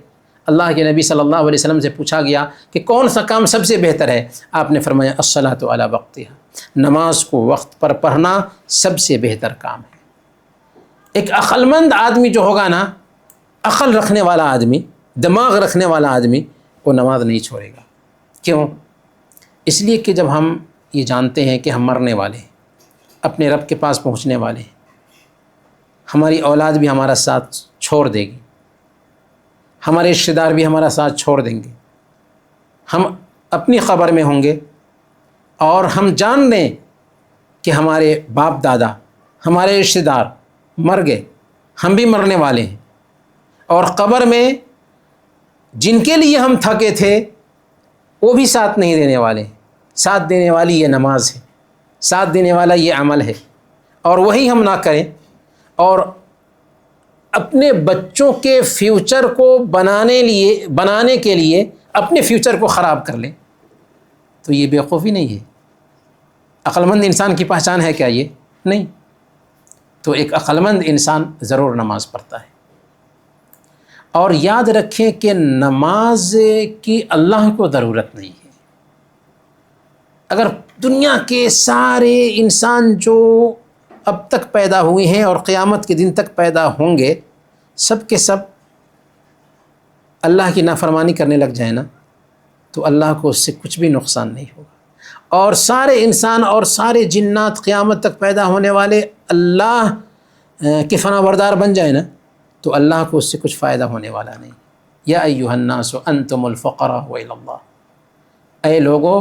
اللہ کے نبی صلی اللہ علیہ وسلم سے پوچھا گیا کہ کون سا کام سب سے بہتر ہے؟ آپ نے فرمایا الصلاۃ علی وقتہا، نماز کو وقت پر پڑھنا سب سے بہتر کام ہے. ایک عقل مند آدمی جو ہوگا نا، عقل رکھنے والا آدمی، دماغ رکھنے والا آدمی، وہ نماز نہیں چھوڑے گا. کیوں؟ اس لیے کہ جب ہم یہ جانتے ہیں کہ ہم مرنے والے ہیں، اپنے رب کے پاس پہنچنے والے ہیں، ہماری اولاد بھی ہمارا ساتھ چھوڑ دے گی، ہمارے رشتہ دار بھی ہمارا ساتھ چھوڑ دیں گے، ہم اپنی قبر میں ہوں گے، اور ہم جان لیں کہ ہمارے باپ دادا، ہمارے رشتہ دار مر گئے، ہم بھی مرنے والے ہیں، اور قبر میں جن کے لیے ہم تھکے تھے وہ بھی ساتھ نہیں دینے والے. ساتھ دینے والی یہ نماز ہے، ساتھ دینے والا یہ عمل ہے، اور وہی ہم نہ کریں اور اپنے بچوں کے فیوچر کو بنانے کے لیے اپنے فیوچر کو خراب کر لیں تو یہ بیوقوفی نہیں ہے. عقل مند انسان کی پہچان ہے کیا یہ؟ نہیں. تو ایک عقل مند انسان ضرور نماز پڑھتا ہے. اور یاد رکھیں کہ نماز کی اللہ کو ضرورت نہیں ہے. اگر دنیا کے سارے انسان جو اب تک پیدا ہوئے ہیں اور قیامت کے دن تک پیدا ہوں گے، سب کے سب اللہ کی نافرمانی کرنے لگ جائیں نا، تو اللہ کو اس سے کچھ بھی نقصان نہیں ہوگا. اور سارے انسان اور سارے جنات قیامت تک پیدا ہونے والے اللہ کے فنا بردار بن جائیں نا، تو اللہ کو اس سے کچھ فائدہ ہونے والا نہیں. یا ایھا الناس انتم الفقراء الی اللہ، اے لوگو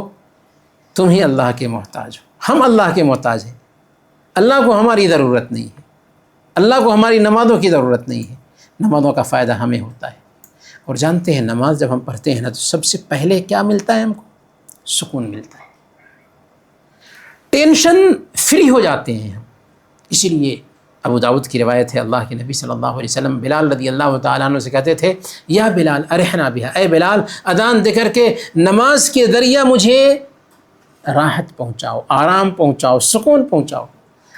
تم ہی اللہ کے محتاج ہو، ہم اللہ کے محتاج ہیں. اللہ کو ہماری ضرورت نہیں ہے، اللہ کو ہماری نمازوں کی ضرورت نہیں ہے، نمازوں کا فائدہ ہمیں ہوتا ہے. اور جانتے ہیں نماز جب ہم پڑھتے ہیں نا تو سب سے پہلے کیا ملتا ہے ہم کو؟ سکون ملتا ہے، ٹینشن فری ہو جاتے ہیں ہم. اسی لیے ابو داؤد کی روایت ہے، اللہ کے نبی صلی اللہ علیہ وسلم بلال رضی اللہ تعالیٰ عنہ سے کہتے تھے یا بلال ارحنا بہا، اے بلال اذان دے کر کے نماز کے ذریعہ مجھے راحت پہنچاؤ، آرام پہنچاؤ، سکون پہنچاؤ.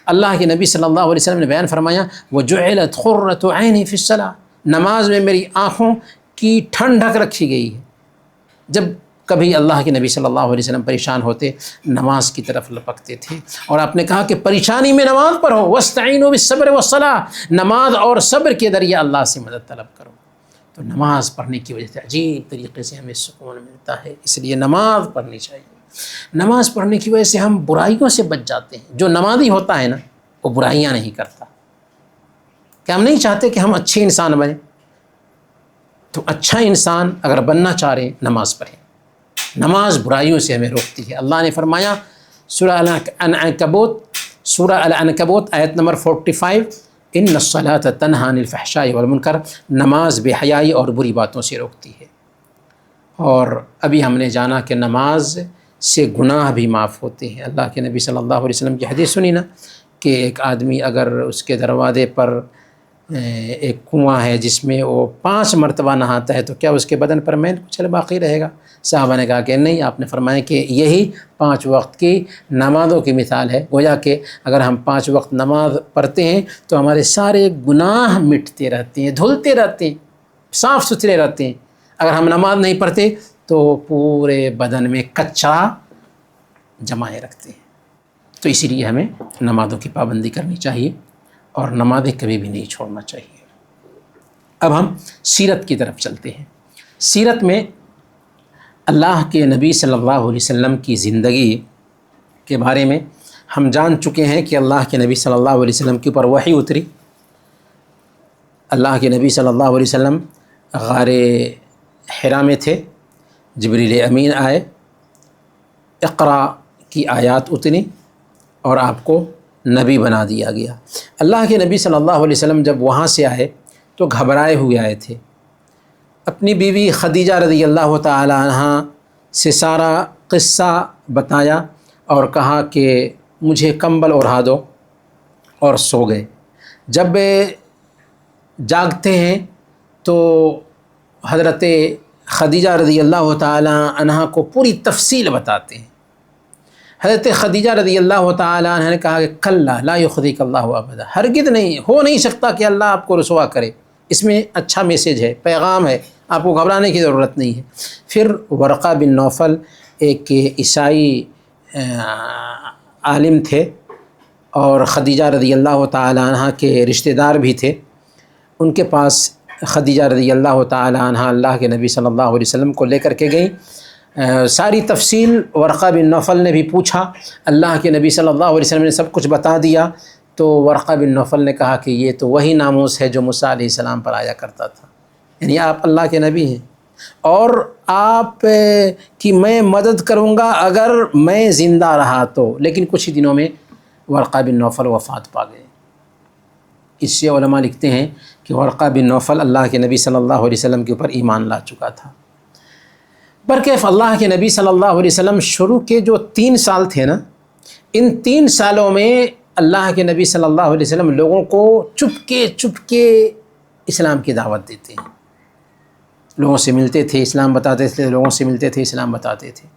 اللہ کے نبی صلی اللہ علیہ وسلم نے بیان فرمایا وجعلت قرۃ عینی فی الصلاۃ، نماز میں میری آنکھوں کی ٹھنڈک رکھی گئی ہے. جب کبھی اللہ کے نبی صلی اللہ علیہ وسلم پریشان ہوتے نماز کی طرف لپکتے تھے، اور آپ نے کہا کہ پریشانی میں نماز پڑھو، واستعینوا بالصبر والصلاۃ، نماز اور صبر کے ذریعے اللہ سے مدد طلب کرو. تو نماز پڑھنے کی وجہ سے عجیب طریقے سے ہمیں سکون ملتا ہے، اس لیے نماز پڑھنی چاہیے. نماز پڑھنے کی وجہ سے ہم برائیوں سے بچ جاتے ہیں. جو نمازی ہوتا ہے نا وہ برائیاں نہیں کرتا. کہ ہم نہیں چاہتے کہ ہم اچھے انسان بنیں، تو اچھا انسان اگر بننا چاہ رہے نماز پڑھیں. نماز برائیوں سے ہمیں روکتی ہے. اللہ نے فرمایا سورہ العنکبوت آیت نمبر 45 ان الصلاۃ تنہی عن الفحشاء والمنکر، نماز بے حیائی اور بری باتوں سے روکتی ہے. اور ابھی ہم نے جانا کہ نماز سے گناہ بھی معاف ہوتے ہیں. اللہ کے نبی صلی اللہ علیہ وسلم کی حدیث سنی نا کہ ایک آدمی اگر اس کے دروازے پر ایک کنواں ہے جس میں وہ 5 مرتبہ نہاتا ہے تو کیا اس کے بدن پر میل کچھ باقی رہے گا؟ صحابہ نے کہا کہ نہیں، آپ نے فرمایا کہ یہی 5 وقت کی نمازوں کی مثال ہے، گویا کہ اگر ہم 5 وقت نماز پڑھتے ہیں تو ہمارے سارے گناہ مٹتے رہتے ہیں، دھلتے رہتے ہیں، صاف ستھرے رہتے ہیں۔ اگر ہم نماز نہیں پڑھتے تو پورے بدن میں کچرا جمائے رکھتے ہیں۔ تو اسی لیے ہمیں نمازوں کی پابندی کرنی چاہیے اور نمازیں کبھی بھی نہیں چھوڑنا چاہیے۔ اب ہم سیرت کی طرف چلتے ہیں۔ سیرت میں اللہ کے نبی صلی اللہ علیہ وسلم کی زندگی کے بارے میں ہم جان چکے ہیں کہ اللہ کے نبی صلی اللہ علیہ وسلم کے اوپر وحی اتری۔ اللہ کے نبی صلی اللہ علیہ وسلم غار حرا میں تھے، جبریل امین آئے، اقرا کی آیات اتری اور آپ کو نبی بنا دیا گیا۔ اللہ کے نبی صلی اللہ علیہ وسلم جب وہاں سے آئے تو گھبرائے ہوئے آئے تھے۔ اپنی بیوی خدیجہ رضی اللہ تعالی عنہ سے سارا قصہ بتایا اور کہا کہ مجھے کمبل اوڑھا دو، اور سو گئے۔ جب جاگتے ہیں تو حضرت خدیجہ رضی اللہ تعالی عنہ کو پوری تفصیل بتاتے ہیں۔ حضرت خدیجہ رضی اللہ تعالی عنہ نے کہا کہ کلا لا یخزیک اللہ ابدا، ہرگز نہیں ہو نہیں سکتا کہ اللہ آپ کو رسوا کرے، اس میں اچھا میسیج ہے، پیغام ہے، آپ کو گھبرانے کی ضرورت نہیں ہے۔ پھر ورقہ بن نوفل ایک عیسائی عالم تھے اور خدیجہ رضی اللہ تعالی عنہ کے رشتہ دار بھی تھے، ان کے پاس خدیجہ رضی اللہ تعالی عنہ اللہ کے نبی صلی اللہ علیہ وسلم کو لے کر کے گئیں۔ ساری تفصیل ورقہ بن نوفل نے بھی پوچھا، اللہ کے نبی صلی اللہ علیہ وسلم نے سب کچھ بتا دیا۔ تو ورقہ بن نوفل نے کہا کہ یہ تو وہی ناموس ہے جو موسیٰ علیہ السلام پر آیا کرتا تھا، یعنی آپ اللہ کے نبی ہیں اور آپ کی میں مدد کروں گا اگر میں زندہ رہا تو۔ لیکن کچھ ہی دنوں میں ورقہ بن نوفل وفات پا گئے۔ اس سے علماء لکھتے ہیں کہ ورقہ بن نوفل اللہ کے نبی صلی اللہ علیہ وسلم کے اوپر ایمان لا چکا تھا۔ برکیف اللہ کے نبی صلی اللہ علیہ وسلم شروع کے جو 3 سال تھے نا، ان 3 سالوں میں اللہ کے نبی صلی اللہ علیہ وسلم لوگوں کو چپ کے اسلام کی دعوت دیتے ہیں، لوگوں سے ملتے تھے، اسلام بتاتے تھے، لوگوں سے ملتے تھے، اسلام بتاتے تھے۔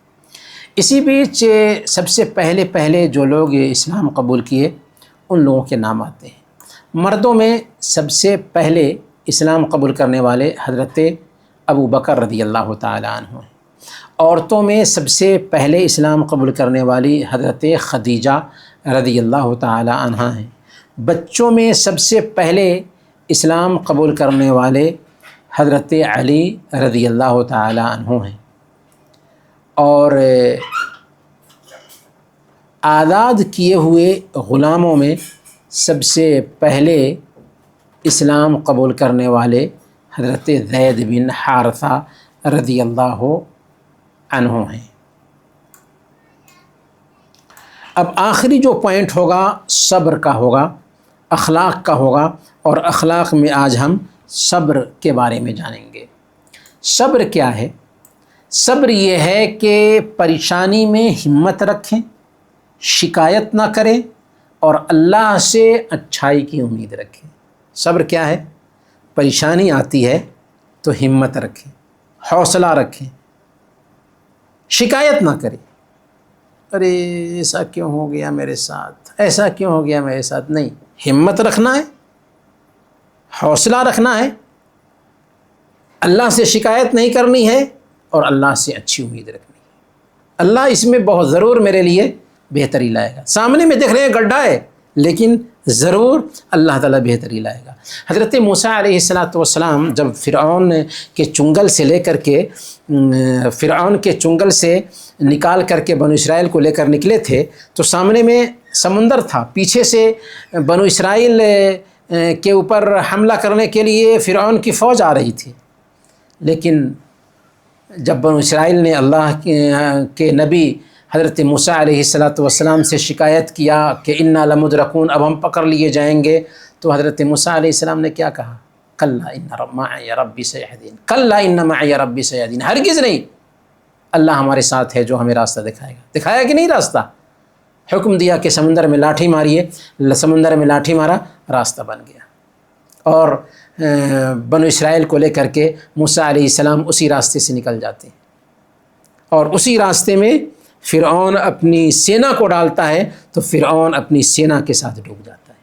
اسی بیچ سب سے پہلے جو لوگ اسلام قبول کیے ان لوگوں کے نام آتے ہیں۔ مردوں میں سب سے پہلے اسلام قبول کرنے والے حضرت ابو بکر رضی اللہ تعالی عنہ ہیں۔ عورتوں میں سب سے پہلے اسلام قبول کرنے والی حضرت خدیجہ رضی اللہ تعالی عنہ ہیں۔ بچوں میں سب سے پہلے اسلام قبول کرنے والے حضرت علی رضی اللہ تعالی عنہ ہیں۔ اور آزاد کیے ہوئے غلاموں میں سب سے پہلے اسلام قبول کرنے والے حضرت زید بن حارثہ رضی اللہ عنہ ہیں۔ اب آخری جو پوائنٹ ہوگا صبر کا ہوگا، اخلاق کا ہوگا، اور اخلاق میں آج ہم صبر کے بارے میں جانیں گے۔ صبر کیا ہے؟ صبر یہ ہے کہ پریشانی میں ہمت رکھیں، شکایت نہ کریں اور اللہ سے اچھائی کی امید رکھیں۔ صبر کیا ہے؟ پریشانی آتی ہے تو ہمت رکھیں، حوصلہ رکھیں، شکایت نہ کریں، ارے ایسا کیوں ہو گیا میرے ساتھ، ایسا کیوں ہو گیا میرے ساتھ، نہیں، ہمت رکھنا ہے، حوصلہ رکھنا ہے، اللہ سے شکایت نہیں کرنی ہے اور اللہ سے اچھی امید رکھنی ہے۔ اللہ اس میں بہت ضرور میرے لیے بہتری لائے گا، سامنے میں دیکھ رہے ہیں گڈھا ہے لیکن ضرور اللہ تعالیٰ بہتری لائے گا۔ حضرت موسیٰ علیہ السلام جب فرعون کے چنگل سے لے کر کے فرعون کے چنگل سے نکال کر کے بنو اسرائیل کو لے کر نکلے تھے تو سامنے میں سمندر تھا، پیچھے سے بنو اسرائیل کے اوپر حملہ کرنے کے لیے فرعون کی فوج آ رہی تھی، لیکن جب بنو اسرائیل نے اللہ کے نبی حضرت موسیٰ علیہ السلام سے شکایت کیا کہ انا لمدرکون، اب ہم پکڑ لیے جائیں گے، تو حضرت موسیٰ علیہ السلام نے کیا کہا؟ کلا ان معی ربی سیہدین، کلا ان معی ربی سیہدین، ہرگز نہیں، اللہ ہمارے ساتھ ہے جو ہمیں راستہ دکھائے گا۔ دکھایا کہ نہیں راستہ؟ حکم دیا کہ سمندر میں لاٹھی ماریے، سمندر میں لاٹھی مارا، راستہ بن گیا اور بنو اسرائیل کو لے کر کے موسیٰ علیہ السلام اسی راستے سے نکل جاتے ہیں، اور اسی راستے میں فرعون اپنی سینا کو ڈالتا ہے تو فرعون اپنی سینا کے ساتھ ڈوب جاتا ہے۔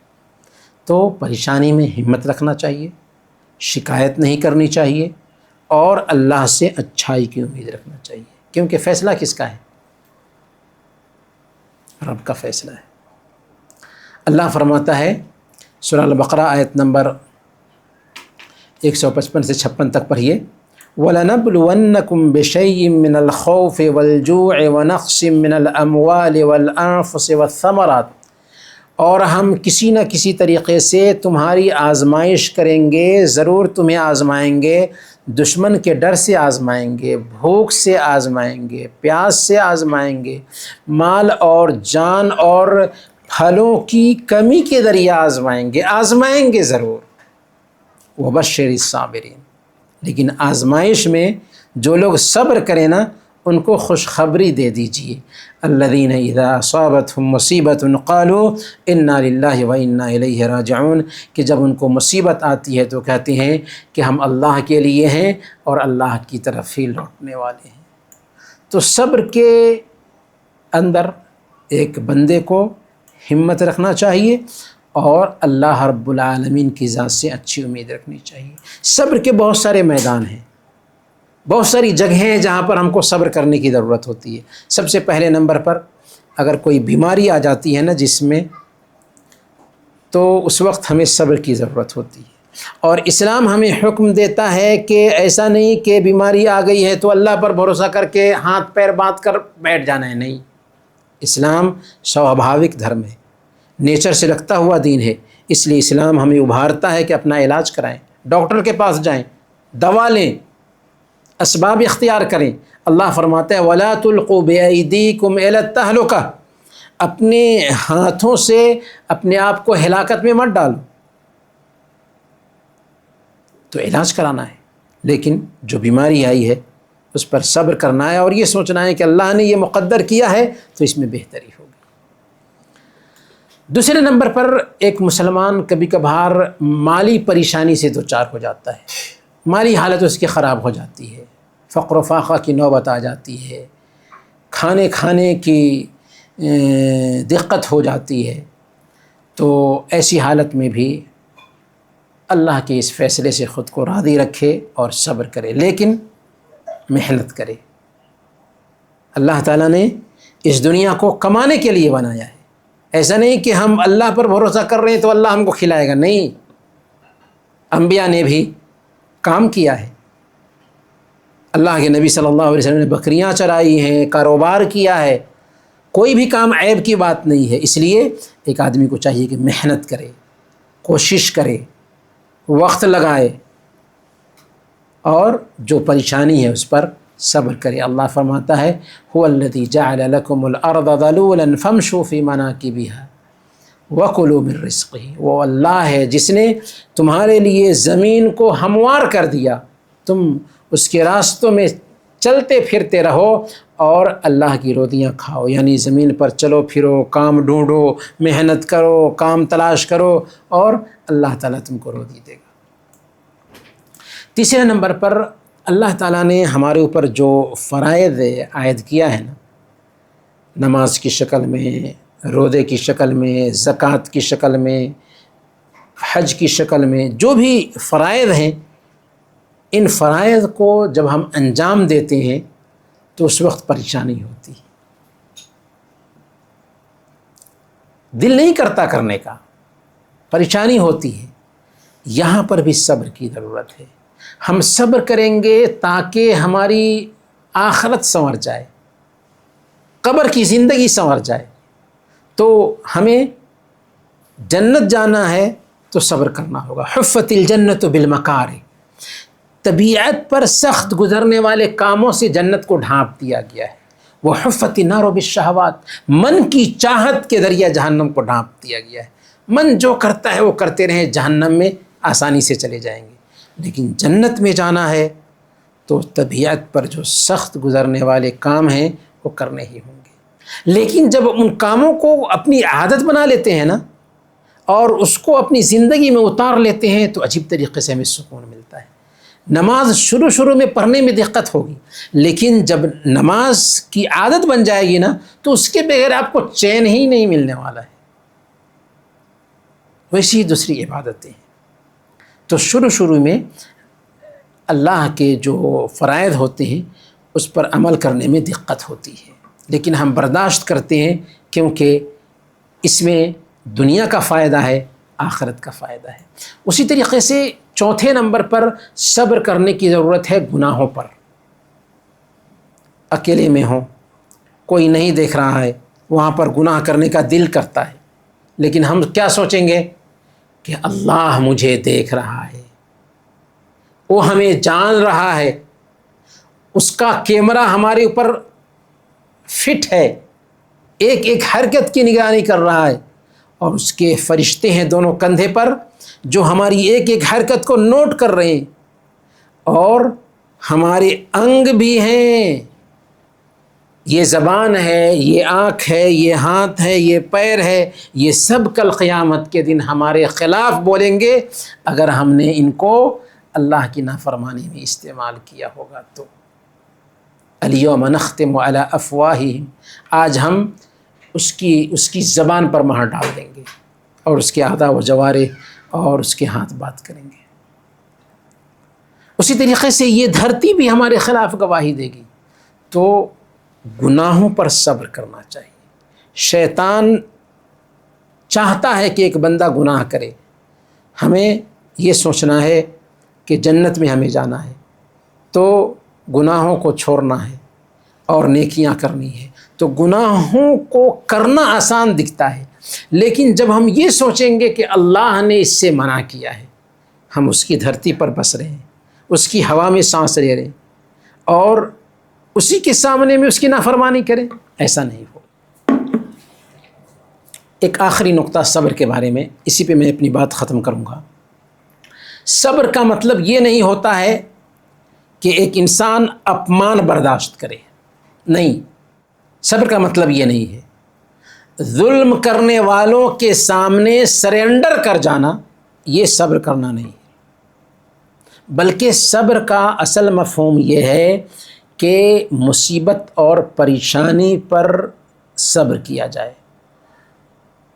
تو پریشانی میں ہمت رکھنا چاہیے، شکایت نہیں کرنی چاہیے، اور اللہ سے اچھائی کی امید رکھنا چاہیے، کیونکہ فیصلہ کس کا ہے؟ رب کا فیصلہ ہے۔ اللہ فرماتا ہے سورہ البقرہ آیت نمبر 155 سے 56 تک پڑھیے، وَلَنَبْلُوَنَّكُمْ بِشَيْءٍ مِّنَ الْخَوْفِ وَالْجُوعِ وَنَقْصٍ مِّنَ الْأَمْوَالِ وَالْأَنفُسِ وَالثَّمَرَاتِ، اور ہم کسی نہ کسی طریقے سے تمہاری آزمائش کریں گے، ضرور تمہیں آزمائیں گے، دشمن کے ڈر سے آزمائیں گے، بھوک سے آزمائیں گے، پیاس سے آزمائیں گے، مال اور جان اور پھلوں کی کمی کے ذریعے آزمائیں گے ضرور۔ وَبَشِّرِ الصَّابِرِينَ، لیکن آزمائش میں جو لوگ صبر کریں نا، ان کو خوشخبری دے دیجئے، الذین اذا اصابتهم مصیبۃ قالوا انا للہ وانا الیہ راجعون، کہ جب ان کو مصیبت آتی ہے تو کہتے ہیں کہ ہم اللہ کے لیے ہیں اور اللہ کی طرف ہی لوٹنے والے ہیں۔ تو صبر کے اندر ایک بندے کو ہمت رکھنا چاہیے، اور اللہ رب العالمین کی ذات سے اچھی امید رکھنی چاہیے۔ صبر کے بہت سارے میدان ہیں، بہت ساری جگہیں ہیں جہاں پر ہم کو صبر کرنے کی ضرورت ہوتی ہے۔ سب سے پہلے نمبر پر اگر کوئی بیماری آ جاتی ہے نا جس میں، تو اس وقت ہمیں صبر کی ضرورت ہوتی ہے، اور اسلام ہمیں حکم دیتا ہے کہ ایسا نہیں کہ بیماری آ گئی ہے تو اللہ پر بھروسہ کر کے ہاتھ پیر باندھ کر بیٹھ جانا ہے، نہیں۔ اسلام سوابھاوک دھرم ہے، نیچر سے لگتا ہوا دین ہے، اس لیے اسلام ہمیں ابھارتا ہے کہ اپنا علاج کرائیں، ڈاکٹر کے پاس جائیں، دوا لیں، اسباب اختیار کریں۔ اللہ فرماتا ہے وَلَا تُلْقُوا بِأَيْدِيكُمْ إِلَى التَّهْلُكَةِ، اپنے ہاتھوں سے اپنے آپ کو ہلاکت میں مت ڈالو۔ تو علاج کرانا ہے، لیکن جو بیماری آئی ہے اس پر صبر کرنا ہے، اور یہ سوچنا ہے کہ اللہ نے یہ مقدر کیا ہے تو اس میں بہتری ہوگی۔ دوسرے نمبر پر ایک مسلمان کبھی کبھار مالی پریشانی سے دوچار ہو جاتا ہے، مالی حالت اس کی خراب ہو جاتی ہے، فقر و فاقہ کی نوبت آ جاتی ہے، کھانے کی دقت ہو جاتی ہے۔ تو ایسی حالت میں بھی اللہ کے اس فیصلے سے خود کو راضی رکھے اور صبر کرے، لیکن محنت کرے۔ اللہ تعالیٰ نے اس دنیا کو کمانے کے لیے بنایا ہے، ایسا نہیں کہ ہم اللہ پر بھروسہ کر رہے ہیں تو اللہ ہم کو کھلائے گا، نہیں۔ انبیاء نے بھی کام کیا ہے، اللہ کے نبی صلی اللہ علیہ وسلم نے بکریاں چرائی ہیں، کاروبار کیا ہے، کوئی بھی کام عیب کی بات نہیں ہے۔ اس لیے ایک آدمی کو چاہیے کہ محنت کرے، کوشش کرے، وقت لگائے، اور جو پریشانی ہے اس پر صبر کرے۔ اللہ فرماتا ہے هو الذی جعل لکم الارض ذلولا فامشوا فی مناکبها وکلوا من رزقہ، وہ اللہ ہے جس نے تمہارے لیے زمین کو ہموار کر دیا، تم اس کے راستوں میں چلتے پھرتے رہو اور اللہ کی روزیاں کھاؤ، یعنی زمین پر چلو پھرو، کام ڈھونڈو، محنت کرو، کام تلاش کرو، اور اللہ تعالیٰ تم کو روزی دے گا۔ تیسرے نمبر پر اللہ تعالیٰ نے ہمارے اوپر جو فرائض عائد کیا ہے نا، نماز کی شکل میں، روزے کی شکل میں، زکوٰۃ کی شکل میں، حج کی شکل میں، جو بھی فرائض ہیں، ان فرائض کو جب ہم انجام دیتے ہیں تو اس وقت پریشانی ہوتی ہے، دل نہیں کرتا کرنے کا، پریشانی ہوتی ہے۔ یہاں پر بھی صبر کی ضرورت ہے۔ ہم صبر کریں گے تاکہ ہماری آخرت سنور جائے، قبر کی زندگی سنور جائے۔ تو ہمیں جنت جانا ہے تو صبر کرنا ہوگا۔ حفت الجنت بالمکارہ، طبیعت پر سخت گزرنے والے کاموں سے جنت کو ڈھانپ دیا گیا ہے۔ وہ حفت النار بالشہوات، من کی چاہت کے ذریعے جہنم کو ڈھانپ دیا گیا ہے۔ من جو کرتا ہے وہ کرتے رہیں، جہنم میں آسانی سے چلے جائیں گے، لیکن جنت میں جانا ہے تو طبیعت پر جو سخت گزرنے والے کام ہیں وہ کرنے ہی ہوں گے۔ لیکن جب ان کاموں کو اپنی عادت بنا لیتے ہیں نا، اور اس کو اپنی زندگی میں اتار لیتے ہیں تو عجیب طریقے سے ہمیں سکون ملتا ہے۔ نماز شروع میں پڑھنے میں دقت ہوگی، لیکن جب نماز کی عادت بن جائے گی نا تو اس کے بغیر آپ کو چین ہی نہیں ملنے والا ہے۔ ویسی دوسری عبادتیں ہیں۔ تو شروع میں اللہ کے جو فرائض ہوتے ہیں اس پر عمل کرنے میں دقت ہوتی ہے، لیکن ہم برداشت کرتے ہیں کیونکہ اس میں دنیا کا فائدہ ہے، آخرت کا فائدہ ہے۔ اسی طریقے سے چوتھے نمبر پر صبر کرنے کی ضرورت ہے گناہوں پر۔ اکیلے میں ہوں، کوئی نہیں دیکھ رہا ہے، وہاں پر گناہ کرنے کا دل کرتا ہے، لیکن ہم کیا سوچیں گے کہ اللہ مجھے دیکھ رہا ہے، وہ ہمیں جان رہا ہے، اس کا کیمرہ ہمارے اوپر فٹ ہے، ایک حرکت کی نگرانی کر رہا ہے، اور اس کے فرشتے ہیں دونوں کندھے پر جو ہماری ایک حرکت کو نوٹ کر رہے ہیں، اور ہمارے انگ بھی ہیں، یہ زبان ہے، یہ آنکھ ہے، یہ ہاتھ ہے، یہ پیر ہے، یہ سب کل قیامت کے دن ہمارے خلاف بولیں گے اگر ہم نے ان کو اللہ کی نافرمانی میں استعمال کیا ہوگا تو۔ الیوم نختم علی افواہہم، آج ہم اس کی زبان پر مہر ڈال دیں گے، اور اس کے اعضاء و جوارح اور اس کے ہاتھ بات کریں گے۔ اسی طریقے سے یہ دھرتی بھی ہمارے خلاف گواہی دے گی۔ تو گناہوں پر صبر کرنا چاہیے۔ شیطان چاہتا ہے کہ ایک بندہ گناہ کرے، ہمیں یہ سوچنا ہے کہ جنت میں ہمیں جانا ہے تو گناہوں کو چھوڑنا ہے اور نیکیاں کرنی ہے۔ تو گناہوں کو کرنا آسان دکھتا ہے، لیکن جب ہم یہ سوچیں گے کہ اللہ نے اس سے منع کیا ہے، ہم اس کی دھرتی پر بس رہے ہیں، اس کی ہوا میں سانس لے رہے ہیں، اور اسی کے سامنے میں اس کی نافرمانی کریں، ایسا نہیں ہو۔ ایک آخری نقطہ صبر کے بارے میں، اسی پہ میں اپنی بات ختم کروں گا۔ صبر کا مطلب یہ نہیں ہوتا ہے کہ ایک انسان اپمان برداشت کرے، نہیں، صبر کا مطلب یہ نہیں ہے۔ ظلم کرنے والوں کے سامنے سرنڈر کر جانا یہ صبر کرنا نہیں ہے، بلکہ صبر کا اصل مفہوم یہ ہے کہ مصیبت اور پریشانی پر صبر کیا جائے،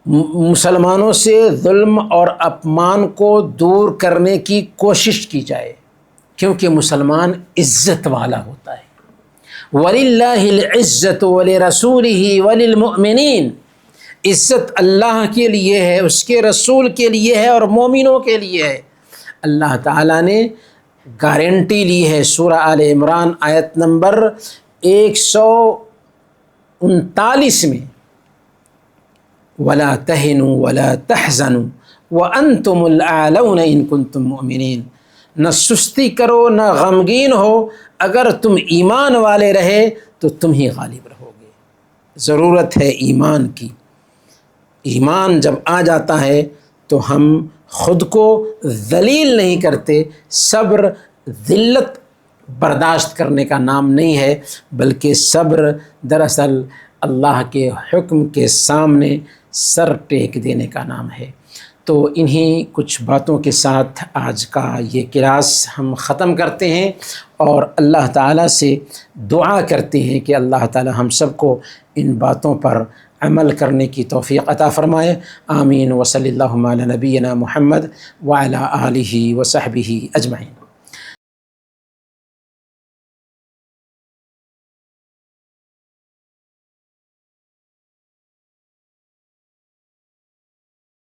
مسلمانوں سے ظلم اور اپمان کو دور کرنے کی کوشش کی جائے، کیونکہ مسلمان عزت والا ہوتا ہے۔ وَلِلَّهِ الْعِزَّةُ وَلِرَسُولِهِ وَلِلْمُؤْمِنِينَ، عزت اللہ کے لیے ہے، اس کے رسول کے لیے ہے، اور مومنوں کے لیے ہے۔ اللہ تعالیٰ نے گارنٹی لی ہے سورہ آل عمران آیت نمبر 139 میں، وَلَا تَهِنُوا وَلَا تَحْزَنُوا وَأَنْتُمُ الْأَعْلَوْنَ إِن كُنتُم مُؤْمِنِينَ، نہ سستی کرو نہ غمگین ہو، اگر تم ایمان والے رہے تو تم ہی غالب رہو گے۔ ضرورت ہے ایمان کی۔ ایمان جب آ جاتا ہے تو ہم خود کو ذلیل نہیں کرتے۔ صبر ذلت برداشت کرنے کا نام نہیں ہے، بلکہ صبر دراصل اللہ کے حکم کے سامنے سر ٹیک دینے کا نام ہے۔ تو انہی کچھ باتوں کے ساتھ آج کا یہ کلاس ہم ختم کرتے ہیں، اور اللہ تعالیٰ سے دعا کرتے ہیں کہ اللہ تعالیٰ ہم سب کو ان باتوں پر عمل کرنے کی توفیق عطا فرمائے۔ آمین۔ وصلی اللہ علی نبینا محمد وعلی آلہ وصحبہ اجمعین۔